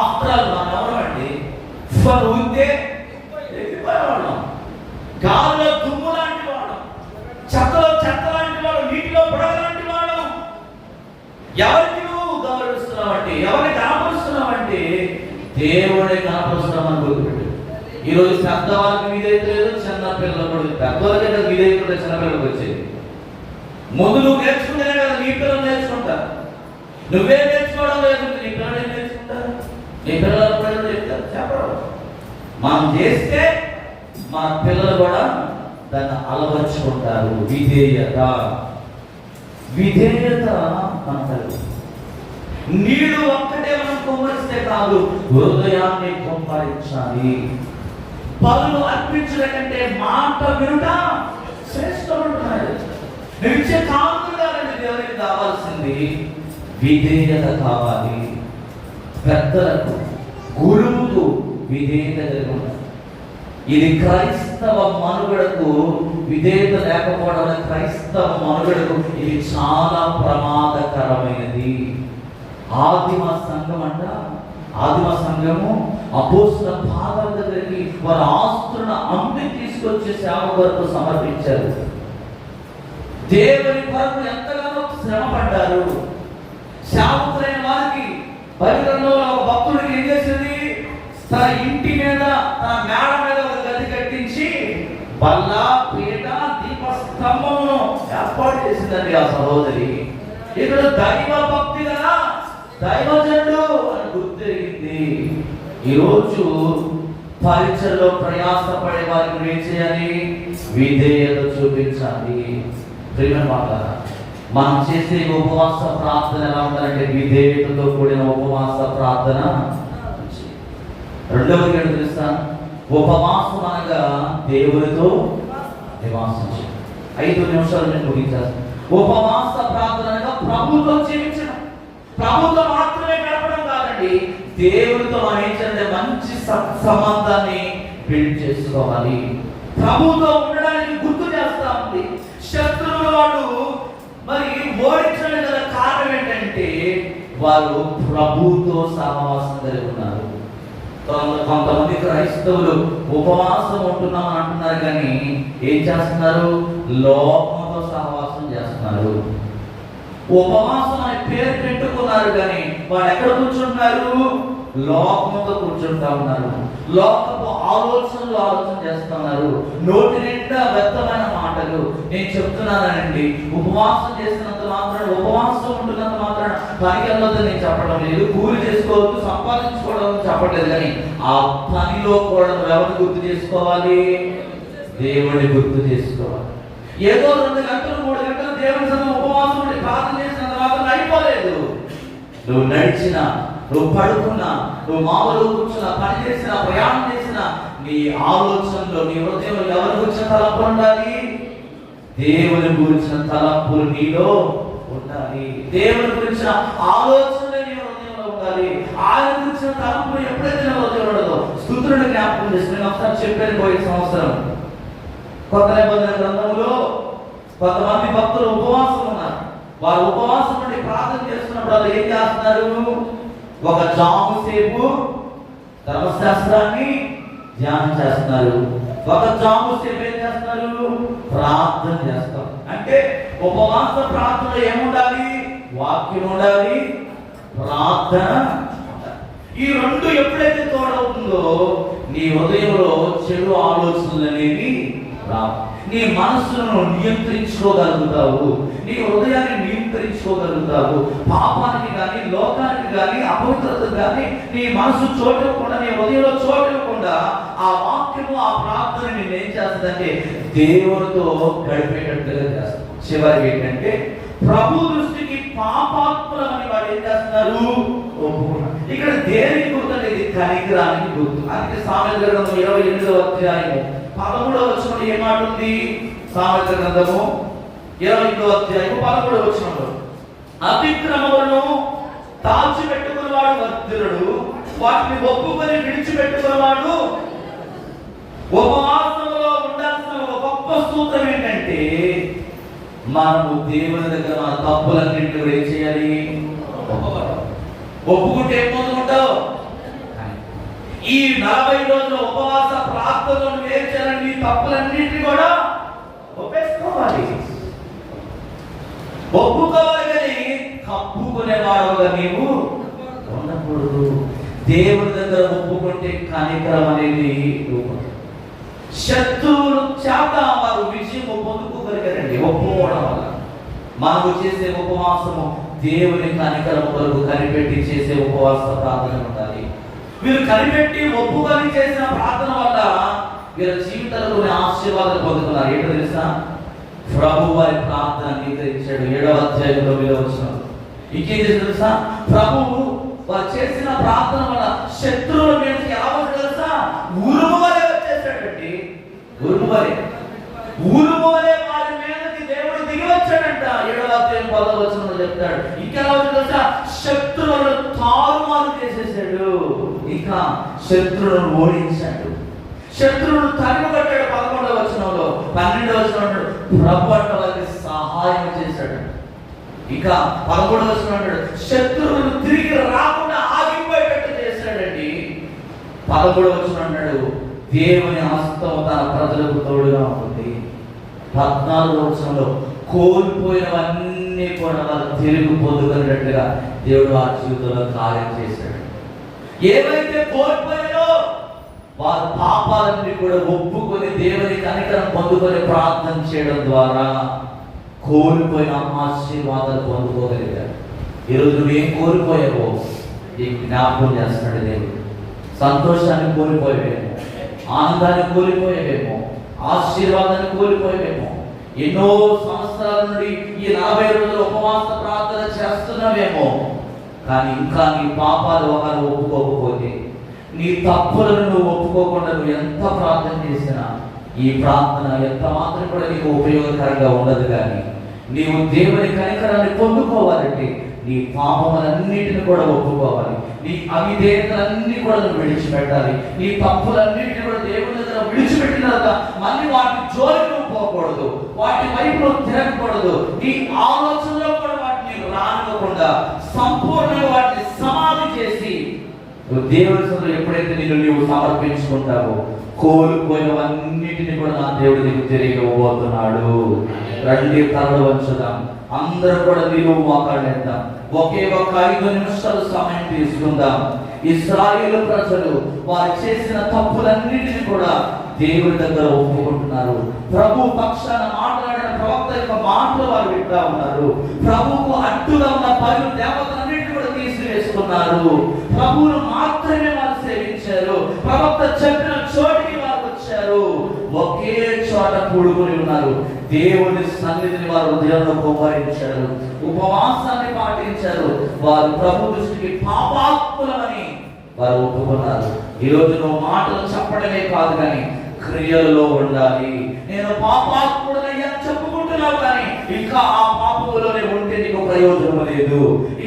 ఆఫ్టర్ ఆల్ మనం ఎవరమండి? ఉంటే గాలిలో దుమ్ము లాంటి వాడు, చెత్తలో చెత్త లాంటి వాడు, నీటిలో బుడగ లాంటి వాడు. ఎవరికి నువ్వు గౌరవిస్తున్నావంటే, ఎవరిని కనపరుస్తున్నావంటే దేవుడే కనపరుస్తున్నామని గుర్తుపెట్టు. ఈరోజు పెద్దవాళ్ళకి విధేయత లేదు, చిన్న పిల్లలు కూడా. పెద్దవాళ్ళకి కదా విధేయత కూడా చిన్న పిల్లలకు వచ్చేది. ముందు నువ్వు నేర్చుకుంటేనే కదా నీ పిల్లలు నేర్చుకుంటారు. నువ్వే నేర్చుకోవడం లేదు, నీ పిల్లలు ఏం నేర్చుకుంటారు? నీ పిల్లలు చెప్తారు చెప్పరు. మనం చేస్తే మన పిల్లలు కూడా దాన్ని అలవర్చుకుంటారు. విధేయత మనకు నీళ్ళు ఒక్కటే మనం కుమ్మరిస్తే కాదు, హృదయాన్ని కుమ్మరించాలి. పనులు అర్పించడం కంటే మాట వినుట శ్రేష్టమంటున్నాడు. నువ్వు ఇచ్చే కానుకలు కాదండి దేవునికి కావాల్సింది, విధేయత కావాలి. పెద్దలకు గురువుకు విధేయత కలిగి ఉండాలి. ఇది క్రైస్తవ మనుగడకు, విధేయత లేకపోవడం క్రైస్తవ మనుగడకు ఇది చాలా ప్రమాదకరమైనది. ఆదిమ సంఘము అపోస్తల పాదాల దగ్గరికి వారి ఆస్తులను అమ్మి తీసుకొచ్చి సేవ కొరకు సమర్పించారు. దేవుని కొరకు ఎంతగానో శ్రమ పడ్డారు. సేవకులైన వారికి బైబిల్లో ఒక భక్తుడికి ఏం చేసింది, తన ఇంటి మీద తన మేడ మీద ఒక గది కట్టించి బల్ల, పీట, దీపస్తంభమును ఏర్పాటు చేసిందండి ఆ సహోదరి. ఇక్కడ దైవ భక్తి కదా, దైవజనుడు అని గుర్తిరిగింది. ఈరోజు పరీక్షల్లో ప్రయాసపడే వారికి ఏం చేయాలి, విధేయత చూపించాలి. ప్రియమైన వారు, మనం చేసే ఉపవాస ప్రార్థన ఎలా ఉండాలంటే విధేయతతో కూడిన ఉపవాస ప్రార్థన. రెండవది ఏంటో తెలుసా, ఉపవాసం అనగా దేవునితో నివాసం. 5 నిమిషాలు నేను ముగించాను. ఉపవాస ప్రార్థన అనగా ప్రభుత్వం జీవించడం, ప్రభుత్వం మాత్రమే గడపడం కాదండి, దేవునితో మనం ఏం చేయాలంటే మంచి సంబంధాన్ని బిల్డ్ చేసుకోవాలి. ప్రభుతో ఉండడానికి గుర్తు చేస్తా ఉంది. శత్రువుల వాడు మరి ఓడించడానికి గల కారణం ఏంటంటే వారు ప్రభుతో సహవాసం కలిగి ఉన్నారు. కొంతమంది క్రైస్తవులు ఉపవాసం ఉంటున్నామని అంటున్నారు, కానీ ఏం చేస్తున్నారు, లోకంతో సహవాసం చేస్తున్నారు. ఉపవాసం అనే పేరు పెట్టుకున్నారు, కానీ వాళ్ళు ఎక్కడ కూర్చుంటున్నారు, లోకంతో కూర్చుంటా ఉన్నారు. లోకపు ఆలోచన చేస్తున్నారు. నోటి నిండా వ్యర్థమైన మాటలు. నేను చెప్తున్నానండి, ఉపవాసం చేసినంత మాత్రం, ఉపవాసం ఉంటున్నంత మాత్రం పనికి వెళ్ళొద్దని నేను చెప్పడం లేదు, కూలి చేసుకోవద్దు, సంపాదించుకోవడం చెప్పట్లేదు. కానీ ఆ పనిలో కూడా ఎవరిని గుర్తు చేసుకోవాలి, దేవుడిని గుర్తు చేసుకోవాలి. ఏదో 2 గంటలు 3 గంటలు దేవుని సన్నిధిలో ఉపవాసం ఉండి ప్రార్థన చేసిన తర్వాత అయిపోలేదు. నువ్వు నడిచిన, నువ్వు పడుకున్నా, నువ్వు మామూలు కూర్చున్నా, పని చేసినా, ప్రయాణం చేసినా, నీ ఆలోచనలో, నీ హృదయంలో ఎవరి గురించిన తలంపులు ఉండాలి, దేవుని గురించిన తలంపులు నీలో ఉండాలి. దేవుని గురించిన ఆలోచనలు నీ హృదయంలో ఉండాలి. ఆయన గురించిన తలంపులు ఎప్పుడైతే నీ హృదయంలో ఉండదో, స్తుతులను జ్ఞాపకం చేసి నేను ఒకసారి చెప్పాను, పోయే సంవత్సరం కొత్త నిబంధన గ్రంథంలో కొంతమంది భక్తులు ఉపవాసం ఉన్నారు. వారు ఉపవాసం నుండి ప్రార్థన చేస్తున్నప్పుడు వాళ్ళు ఏం చేస్తున్నారు, ఒక జాము సేపు ధర్మశాస్త్రాన్ని ధ్యానం చేస్తున్నారు, ఒక జాము సేపు ఏం చేస్తున్నారు, ప్రార్థన చేస్తారు. అంటే ఉపవాస ప్రార్థనలో ఏముండాలి, వాక్యం ఉండాలి, ప్రార్థన. ఈ 2 ఎప్పుడైతే తోడవుతుందో నీ హృదయంలో చెడు ఆలోచనలు అనేవి రావు. నీ మనస్సును నియంత్రించుకోగలుగుతావు, నీ హృదయాన్ని నియంత్రించుకోగలుగుతావు. పాపానికి కానీ, లోకానికి కానీ, అపవిత్రతకు కానీ నీ మనసు చోటివ్వకుండా, నీ హృదయంలో చోటివ్వకుండా ఆ వాక్యము, ఆ ప్రార్థన నేను ఏం చేస్తుందంటే దేవుడితో గడిపేటట్టుగా చేస్తాను. చివరికి ఏంటంటే ప్రభు దృష్టికి పాపాత్ములని వాడు ఏం చేస్తున్నారు, ఇక్కడ దేనికి గుర్తు అనేది కనికరానికి గుర్తు. అందుకే సామెతల గ్రంథం 28వ అధ్యాయము 13వ వచనంలో ఏ మాట ఉంది, సామెతల గ్రంథము 28వ అధ్యాయము 13వ వచనంలో, అతిక్రమములను దాచిపెట్టుకున్నవాడు వర్ధిల్లుడు, వాటిని ఒప్పుకొని విడిచిపెట్టుకున్నవాడు. ఉపవాసంలో ఉండాల్సిన ఒక గొప్ప సూత్రం ఏంటంటే మనము దేవుని దగ్గర మన తప్పులన్నింటినీ ఏం చేయాలి, ఒప్పుకుంటే ఏం పొందుకుంటావు. ఈ 40 రోజుల ఉపవాస ప్రార్థనలు ఏం చేయాలండి, తప్పులన్నింటినీ కూడా ఒప్పేసుకోవాలి, ఒప్పుకోవాలి. కానీ కప్పుకునేవాడుగా నీవు ఉండకూడదు. దేవుని దగ్గర ఒప్పుకుంటే కనికరం అనేది శత్రువులు చేత వారు విజయం పొందుకోగలిగారండి ఒప్పుకోవడం వల్ల. మనకు చేసే ఉపవాసము దేవుని కనికరం కొరకు కనిపెట్టి చేసే ఉపవాస ప్రార్థన ఉండాలి. వీరు కనిపెట్టి ఒప్పుకొని చేసిన ప్రార్థన వల్ల వీరి జీవితాలు కొన్ని ఆశీర్వాదాలు పొందుతున్నారు. ఏంటో తెలుసా? ప్రభు వారి ప్రార్థన అంగీకరించాడు. 7వ అధ్యాయంలో 9వ వచనం ఇంకేం చేసి తెలుసా? ప్రభువు వారు చేసిన ప్రార్థన వల్ల శత్రువుల మీదకి ఎలా వచ్చాడు తెలుసా? ఉరుము వలె వచ్చేసాడండి. ఉరుము వలె వారి మీదకి దేవుడు దిగి వచ్చాడంట. 7వ అధ్యాయం 10వ వచనంలో చెప్తాడు. ఇంకెలా వచ్చాడు తెలుసా? శత్రువులను తారుమారు చేసేసాడు. ఇంకా శత్రువులను ఓడించాడు. శత్రువులను తరిమికొట్టాడు. 11వ వచనంలో. 12వ వచనంలో ప్రభు అంటే వారికి సహాయం చేశాడు. ఇక 11వ వచనం అంటాడు శత్రువులు తిరిగి రాకుండా ఆగిపోయేటట్టు చేశాడండి. 11వ వచనం అన్నాడు దేవుని హస్తం తన ప్రజలకు తోడుగా ఉంటుంది. 14వ వచనంలో కోల్పోయినవన్నీ కూడా వారు తిరిగి పొందుకునేటట్టుగా దేవుడు ఆ జీవితంలో కార్యం చేశాడు. ఏవైతే కోల్పోయారో వారి పాపాలన్నీ కూడా ఒప్పుకొని దేవుని కనికరం పొందుకొని ప్రార్థన చేయడం ద్వారా కోల్పోయిన ఆశీర్వాదాలు పొందుకోగలిగారు. ఈరోజు నువ్వేం కోల్పోయావో నీకు జ్ఞాపకం చేస్తున్నాడు దేవుడు. సంతోషాన్ని కోల్పోయేవేమో, ఆనందాన్ని కోల్పోయేవేమో, ఆశీర్వాదాన్ని కోల్పోయేవేమో. ఎన్నో సంవత్సరాల నుండి ఈ 40 రోజులు ఉపవాస ప్రార్థన చేస్తున్నావేమో, కానీ ఇంకా నీ పాపాలు ఒకరు ఒప్పుకోకపోతే, నీ తప్పులను నువ్వు ఒప్పుకోకుండా నువ్వు ఎంత ప్రార్థన చేసినా ఈ ప్రార్థన ఎంత మాత్రం కూడా నీకు ఉపయోగకరంగా ఉండదు. కానీ నీవు దేవుని కనికరాన్ని పొందుకోవాలంటే నీ పాపములన్నిటిని కూడా ఒప్పుకోవాలి. నీ అవిధేయతలన్నీ కూడా నువ్వు విడిచిపెట్టాలి. నీ తప్పులన్నిటిని కూడా దేవుని దగ్గర విడిచిపెట్టిన తర్వాత మళ్ళీ వాటి జోలికి నువ్వు పోకూడదు, వాటి వైపు నువ్వు తిరగకూడదు. నీ ఆలోచనలో కూడా వాటిని రానివ్వకుండా సంపూర్ణంగా వాటిని సమాధి చేసి నువ్వు దేవుని సన్నిధిలో ఎప్పుడైతే నీవు సమర్పించుకుంటావో కోల్పోయినవన్నిటిని కూడా నా దేవుడు నీకు తిరిగి ఇవ్వబోతున్నాడు. రండి తలలు వంచుదాం, అందరూ కూడా నిలువు మోకాళ్ళేద్దాం. ఒకే ఒక 5 నిమిషాలు సమయం తీసుకుందాం. ఇశ్రాయేలు ప్రజలు వారు చేసిన తప్పులన్నిటిని కూడా దేవుని దగ్గర ఒప్పుకుంటున్నారు. ప్రభు పక్షాన మాట్లాడిన ప్రవక్త యొక్క మాటలు వారు వింటా ఉన్నారు. ప్రభువుకు అడ్డుగా ఉన్న 10 దేవతలన్నిటిని కూడా తీసివేసుకున్నారు. ప్రభువును మాత్రమే వారు సేవించారు. ప్రవక్త చెప్పిన చోటికి వారు వచ్చారు. ఒకే చోట కూడుకొని ఉన్నారు. దేవుని సన్నిధిని వారు హృదయంలో కుమ్మరించారు. ఉపవాసాన్ని పాటించారు. వారు ప్రభు దృష్టికి పాపాత్ములమని వారు ఒప్పుకున్నారు. ఈరోజు నువ్వు మాటలు చెప్పడమే కాదు కానీ క్రియలలో ఉండాలి. నేను పాపాత్ముడనయ్యా చెప్పుకుంటున్నావు కానీ ఇంకా ఆ పాపములోనే ఉంటే నీకు ప్రయోజనం లేదు.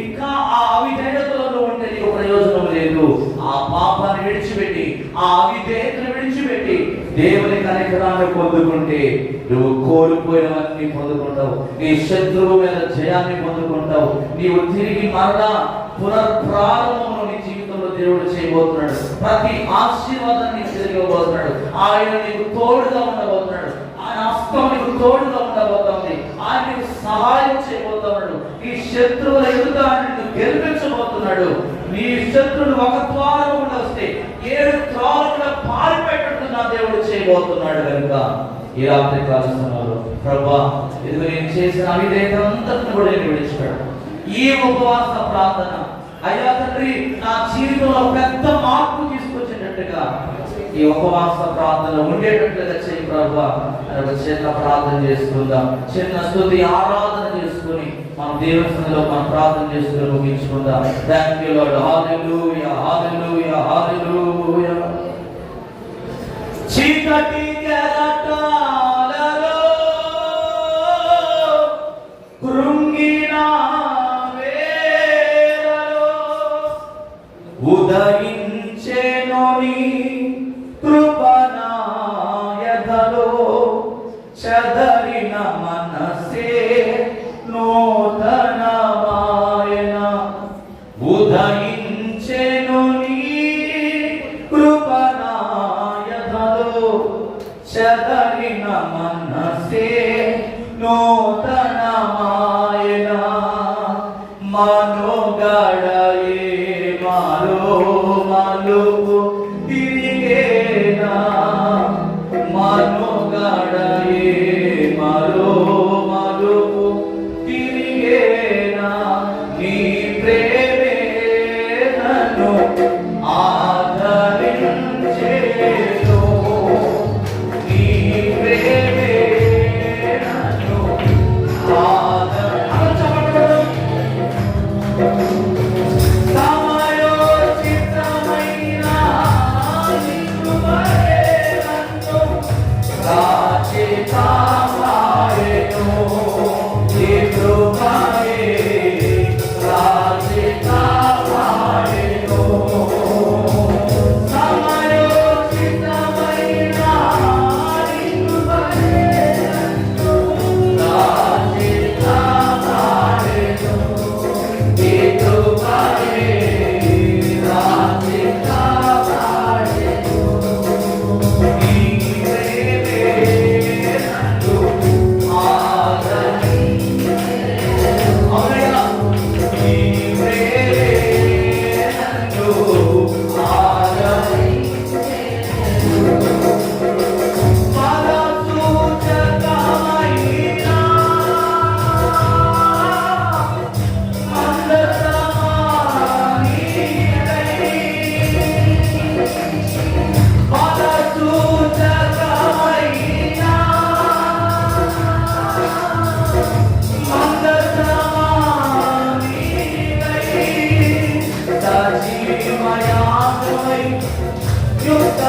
ఇంకా ఆ అవిధేయతలో ఉంటే నీకు ప్రయోజనం లేదు. ఆ పాపాన్ని విడిచిపెట్టి, ఆ అవిధేయతను విడిచిపెట్టి దేవుని కనికరాన్ని పొందుకుంటే నువ్వు కోల్పోయినవన్నీ పొందుకుంటావు. నీ శత్రువు మీద జయాన్ని పొందుకుంటావు. నీవు తిరిగి మరలా పునఃప్రారంభమును నీ జీవితంలో దేవుడు చేయబోతున్నాడు. ప్రతి ఆశీర్వాదాన్ని తిరిగి ఇవ్వబోతున్నాడు. ఆయన నీకు తోడుగా ఉండబోతున్నాడు. ఆయన హస్తం నీకు తోడుగా ఉండబోతుంది. ఆయన నీకు సహాయం చేయబోతున్నాడు. నీ శత్రువుల ఎదుట నిన్ను గెలిపించబోతున్నాడు. నీ శత్రువులు ఒక ద్వారం గుండా వస్తే 7 ద్వారాలు కూడా పారిపెట్టట్టు నా దేవుడు చేయబోతున్నాడు. కనుక ఈ రాత్రి కాల సమయంలో ప్రభా ఇదిగో నేను చేసిన అవిధేయత అంతటిని కూడా నేను విడిచిపెట్టాను. ఈ ఉపవాస ప్రార్థన అయ్యా తండ్రి నా జీవితంలో పెద్ద మార్పు తీసుకొచ్చేటట్టుగా ఈ ఉపవాస ప్రార్థన ఉండేటట్లుగా చేయి ప్రభువా. చిన్న ప్రార్థన చేసుకుందాం. చిన్న స్తుతి ఆరాధన చేసుకుని మనం దేవుని సన్నిధిలో మనం ప్రార్థన చేసుకుని ముగించుకుందాం. Thank you lord. హల్లెలూయా, హల్లెలూయా, హల్లెలూయా. చీకటి కెరటాలలో కృంగిన వేళలో ఉదయించెను నీ కృప నా యెదలో. చదరిన మనసే నూతనమాయన. ఉదయించెను నీ కృప నా యెదలో. చదరిన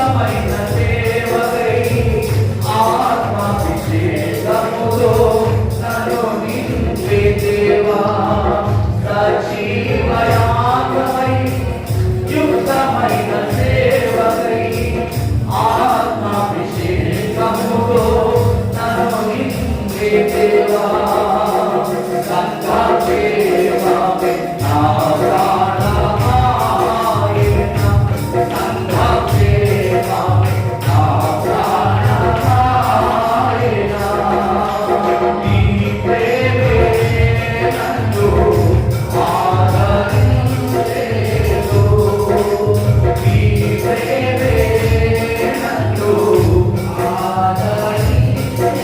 యుక్తమైన సేవకై ఆత్మాభిషేకముతో నన్ను నింపే దేవా, సజీవయాగమై యుక్తమైన సేవకై ఆత్మాభిషేకముతో నన్ను నింపే దేవా, సంఘాక్షేమమే నా ప్రాణమాయన, సంఘాక్షేమమే నా ప్రాణమాయన. నీ ప్రేమే నన్ను ఆదరించేను, నీ ప్రేమే నన్ను ఆదరించేను.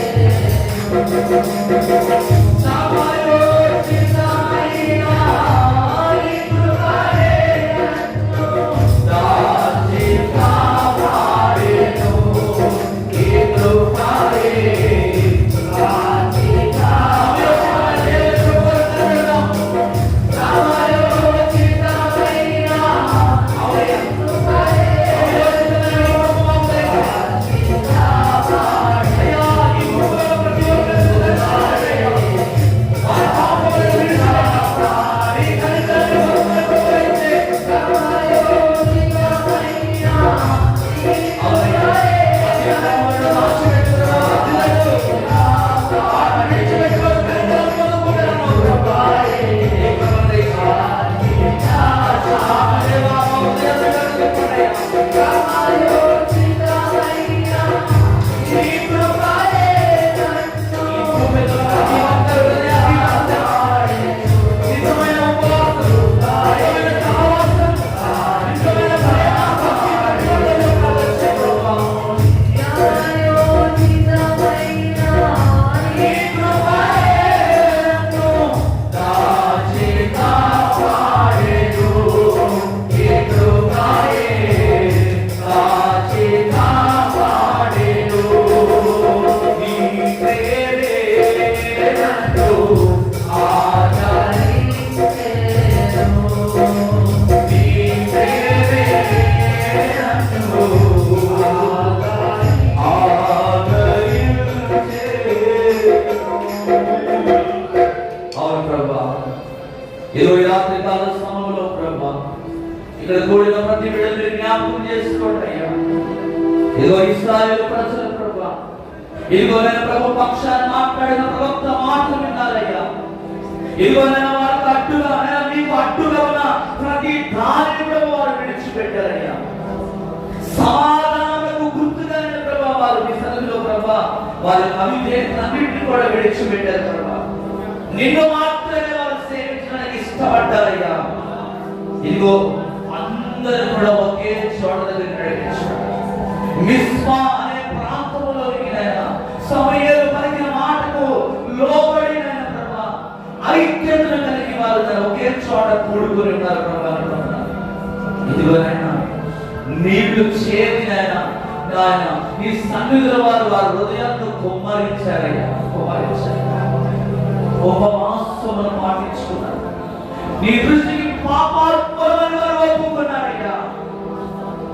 ఈరోజు రాత్రి కాల సమయంలో ప్రభా ఇక్కడ కూడిన ప్రతి బిడ్డని జ్ఞాపకం చేసుకోండి అయ్యా. ఇదిగో ఇశ్రాయేలు ప్రజల ప్రభా, ఇదిగో నేను ప్రభు పక్షాన్ని మాట్లాడిన ప్రవక్త మాటలు విన్నారయ్యా. ఇదిగో నేను వారికి అడ్డుగా, నేను మీకు అడ్డుగా ఉన్న ప్రతి దానిని ప్రభు వారు విడిచిపెట్టారయ్యా. సమాధానములకు గుర్తుగా నేను ప్రభా వారు మీ సన్నిధిలో ప్రభా వారి అవిధేయతలన్నింటినీ కూడా విడిచిపెట్టారు ప్రభా. నిన్ను మాత్రమే వారు సేవించడానికి ఇష్టపడ్డారయ్యా. ఇదిగో అందరూ కూడా ఒకే చోట దగ్గర నడిపించారు. మిస్పా అనే ప్రాంతంలోకి సమూయేలు పలికిన మాటకు లోబడి ప్రభా ఐక్యతను కలిగి వారు ఒకే చోట కూడుకుని ఉన్నారు ప్రభా. ఇదిగో నాయన నీళ్లు చేతి నాయన నీ సన్నిధిలో వారు వారి హృదయాన్ని కుమ్మరించారయ్యా, కుమ్మరించారు. ఉపవాసమును పాటించుకున్నారు. నీ దృష్టికి పాపాత్ములని వారు ఒప్పుకున్నారయ్యా.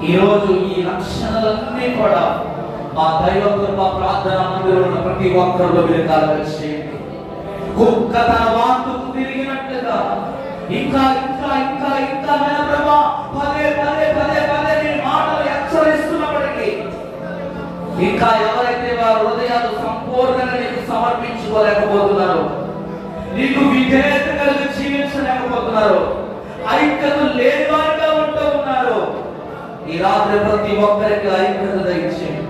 ఈరోజు ఈ లక్షణాలన్నీ కూడా మా దైవ కృప ప్రార్థన మందిరంలో ప్రతి ఒక్కరిలో వెలుగాలి చేయండి. కుక్క తన వాంతుకు తిరిగినట్లుగా ఇంకా ఇంకా ఇంకా ఇంకా ప్రభా పదే పదే పదే పదే నీ మాటలు హెచ్చరిస్తున్నప్పటికీ ఇంకా ఎవరైతే వారి హృదయాలు సంపూర్ణంగా నీకు సమర్పించుకోలేకపోతున్నారో, నీకు విధేయత కలిగి జీవించలేకపోతున్నారు, ఐక్యత లేని వారిగా ఉంటూ ఉన్నారు, ఈ రాత్రి ప్రతి ఒక్కరికి ఐక్యత దయచేయండి.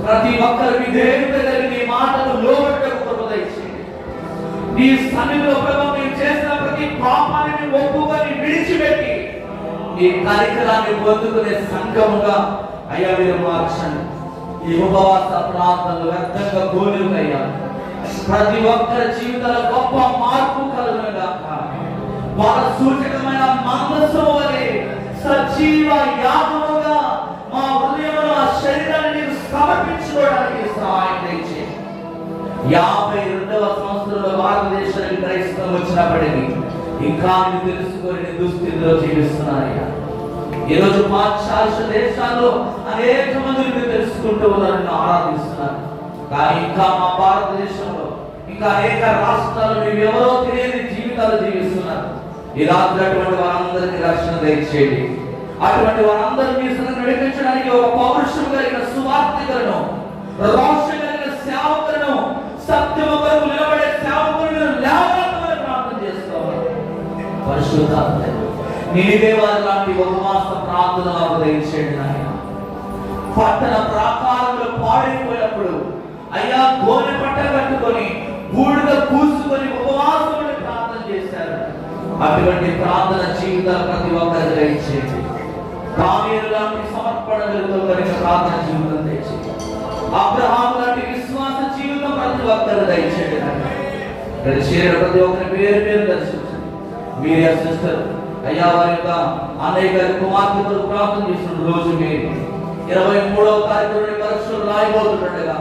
ప్రతి ఒక్కరి విధేయత కలిగి నీ మాటలు లోబట్టకు కృప దయచేయండి. నీ సన్నిధిలో ప్రభు మీరు చేసిన ప్రతి పాపాన్ని ఒప్పుకొని విడిచిపెట్టి ఈ కార్యక్రమాన్ని పొందుకునే సంఘముగా అయ్యా మీరు మార్చండి. ఈ ఉపవాస ప్రార్థనలు వ్యక్తంగా కోరుకయ్యా ప్రతి ఒక్కరి జీవితాల గొప్ప మార్పు కలుగునుగాక. వారి సూచకమైన మందస్సము వలె సజీవ యాగముగా మా హృదయంలో ఆ శరీరాన్ని సమర్పించుకోవడానికి సహాయం దయచేయండి. 52వ సంవత్సరంలో భారతదేశానికి క్రైస్తవం వచ్చినప్పటికీ ఇంకా తెలుసుకొని దుస్థితిలో జీవిస్తున్నారయ్యా. ఈరోజు పాశ్చాత్య దేశాల్లో అనేక మంది తెలుసుకుంటూ ఉన్నారని ఆరాధిస్తున్నారు. కానీ ఇంకా మా భారతదేశంలో ఇంకా అనేక రాష్ట్రాలు మేము ఎవరో తెలియని జీవితాలు జీవిస్తున్నారు. ఈ రాత్రి అటువంటి వారందరికీ రక్షణ దయచేయండి. అటువంటి వారందరినీ నడిపించడానికి ఒక పౌరుషం కలిగిన సువార్తికులను, రోషం కలిగిన సేవకులను, సత్యము కొరకు నిలబడే సేవకులను లేవనెత్తమని ప్రార్థన చేసుకోవాలి. పరిశుద్ధాత్మ నీవే వారి లాంటి ఉపవాస ప్రార్థన మాకు దయచేయండి నాయన. పట్టణ ప్రాకారంలో పాడైపోయినప్పుడు అయ్యా గోనె పట్ట కట్టుకొని బూడిద పూసుకొని ఉపవాసముని ప్రార్థన చేశారు. అటువంటి ప్రార్థన జీవితాలు ప్రతి ఒక్కరికి దయచేయండి. దావీదు లాంటి సమర్పణలతో కలిగిన ప్రార్థన జీవితం దయచేయండి. అబ్రహాము లాంటి విశ్వాస జీవితం ప్రతి ఒక్కరికి దయచేయండి. చేరిన ప్రతి ఒక్కరి పేరు పేరు దర్శించండి. మీరే సిస్టర్ అయ్యా వారి యొక్క అన్నయ్య గారి కుమార్తెతో ప్రార్థన చేస్తున్న రోజు మీరు 23వ తారీఖు పరీక్షలు రాయబోతుండగా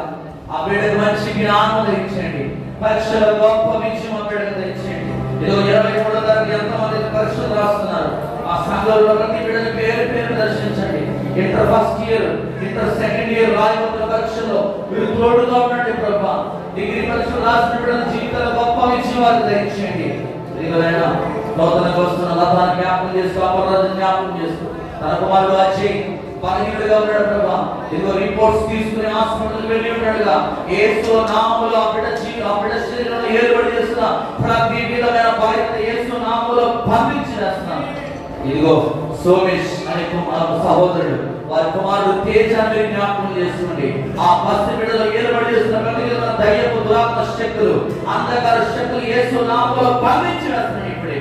ఆ బిడ్డకు మంచి జ్ఞానం తెచ్చండి. పరీక్షల గొప్ప విజయం ఆ బిడ్డకు తెచ్చండి. ఇదో 23వ తారీఖు ఎంతమంది పరీక్షలు రాస్తున్నారు ఆ సంఘంలో ప్రతి బిడ్డని పేరు పేరు దర్శించండి. Inter first year, inter second year రాయబోతున్న పరీక్షల్లో మీరు తోడుగా ఉండండి ప్రభా. డిగ్రీ పరీక్షలు రాసిన బిడ్డల జీవితాల గొప్ప విజయం వారికి దయచేయండి. ఇదిగోనైనా నూతనంగా వస్తున్న లతాన్ని జ్ఞాపకం చేసుకో, అపరాధం జ్ఞాపకం చేసుకో. తన కుమారుడు వచ్చి బలహీనుడిగా ఉన్నాడు ప్రభా. ఇదిగో రిపోర్ట్స్ తీసుకుని హాస్పిటల్ వెళ్ళి ఉన్నాడుగా. యేసు నామములో ఆ బిడ్డ శరీరంలో ఏర్పడి చేస్తున్న ప్రతి విధమైన బాధ్యత యేసు నామములో బంధించేస్తున్నాను. ఇదిగో సోమేష్ అనే సహోదరుడు వారి కుమారుడు తేజాన్ని జ్ఞాపకం చేస్తుంది. ఆ పసి బిడ్డలో ఏర్పడి చేస్తున్న ప్రతి విధమైన దయ్యపు దురాత్మ శక్తులు, అంధకార శక్తులు యేసు నామములో బంధించేస్తున్నాను. ఇప్పుడే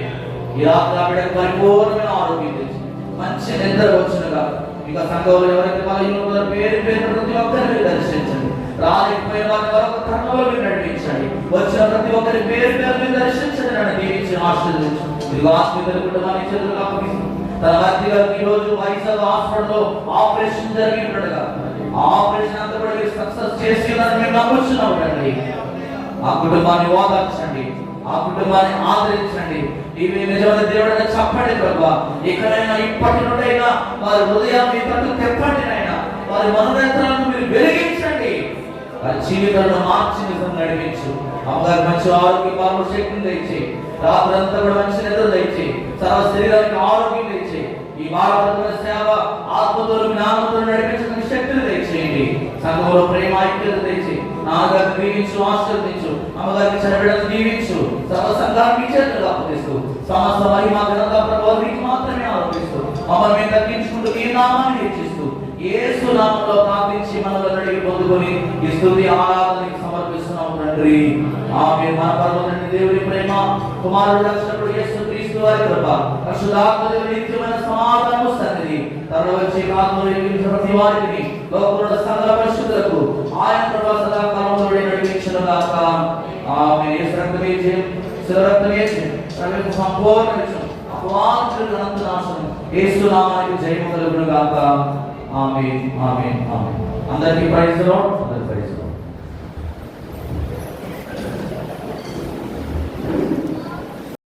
ఈ రాత్రి ఆ బిడ్డకు పరిపూర్ణమైన ఆరోగ్యం తెచ్చి మంచి నిద్ర వచ్చినగా ఇంకా సంఘంలో ఎవరైతే బలహీనుల పేరు పేరు ప్రతి ఒక్కరిని దర్శించండి. రాలేకపోయిన వారి వరకు కర్మలో మీరు నడిపించండి. వచ్చిన ప్రతి ఒక్కరి పేరు పేరు మీరు దర్శించండి. నన్ను దీవించి ఆశీర్వదించండి. ఇదిగో హాస్పిటల్ కుటుంబాన్ని చేతులు అప్పగిస్తుంది. తన భర్త గారికి ఈ రోజు వైజాగ్ హాస్పిటల్లో ఆపరేషన్ జరిగినట్టుగా ఆపరేషన్ అంతా కూడా సక్సెస్ చేసి మేము నమ్ముతున్నామండి. ఆ కుటుంబాన్ని ఓదార్చండి, ఆ కుటుంబాన్ని ఆదరించండి. ఇవి నిజమైన దేవుడైనా చెప్పండి ప్రభా. ఇక్కడైనా ఇప్పటి నుండైనా వారి హృదయాన్ని తట్టు తెప్పండి నాయన. వారి మనోనేత్రాలను మీరు వెలిగించండి. వారి జీవితాలను మార్చి నిజం నడిపించు. అమ్మగారు మంచి ఆరోగ్య పాలు శక్తిని తెచ్చి రాత్రి అంతా కూడా మంచి నిద్ర తెచ్చి సర్వ శరీరానికి ఆరోగ్యం తెచ్చి ఈ భారతదేశ సేవ ఆత్మతో జ్ఞానంతో నడిపించడానికి శక్తిని తెచ్చేయండి. సంఘంలో ప్రేమ ఐక్యత తెచ్చి నాన్నగారిని దీవించు, ఆశీర్వదించు. అమ్మగారికి చనిపోయడం దీవించు. సర్వ సంఘానికి చేతులు అప్పగిస్తూ సమస్త మహిమ ఘనత ప్రభువుకి మాత్రమే ఆరోపిస్తూ మమ్మల్ని మేము తగ్గించుకుంటూ ఈ నామాన్ని హెచ్చిస్తూ యేసు నామములో ప్రార్థించి మనల్ని అడిగి పొందుకొని ఈ స్తుతి ఆరాధనకి సమర్పిస్తున్నాము తండ్రి. ఆమేన్. మన పరమతండ్రి దేవుని ప్రేమ, కుమారుడు రక్షకుడు యేసు క్రీస్తు వారి కృప, పరిశుద్ధాత్మ దేవుని నిత్యమైన సమాధానము సన్నిధి తనలో వచ్చి ఆత్మలో ప్రతి వారికి లోకంలో సకల పరిశుద్ధులకు ఆయన కృప సదాకాలంలో నడిపించును గాక. ఆమేన్. యేసు రక్తమే జయం, శిలువ రక్తమే జయం, ప్రభువు సంపూర్ణ విజయం, అపవాదుల అనంత నాశనం యేసు నామానికి జయము కలుగును గాక. ఆమేన్. ఆమేన్. ఆమేన్. అందరికీ ప్రైజ్ లార్డ్. అందరికీ ప్రైజ్ లార్డ్.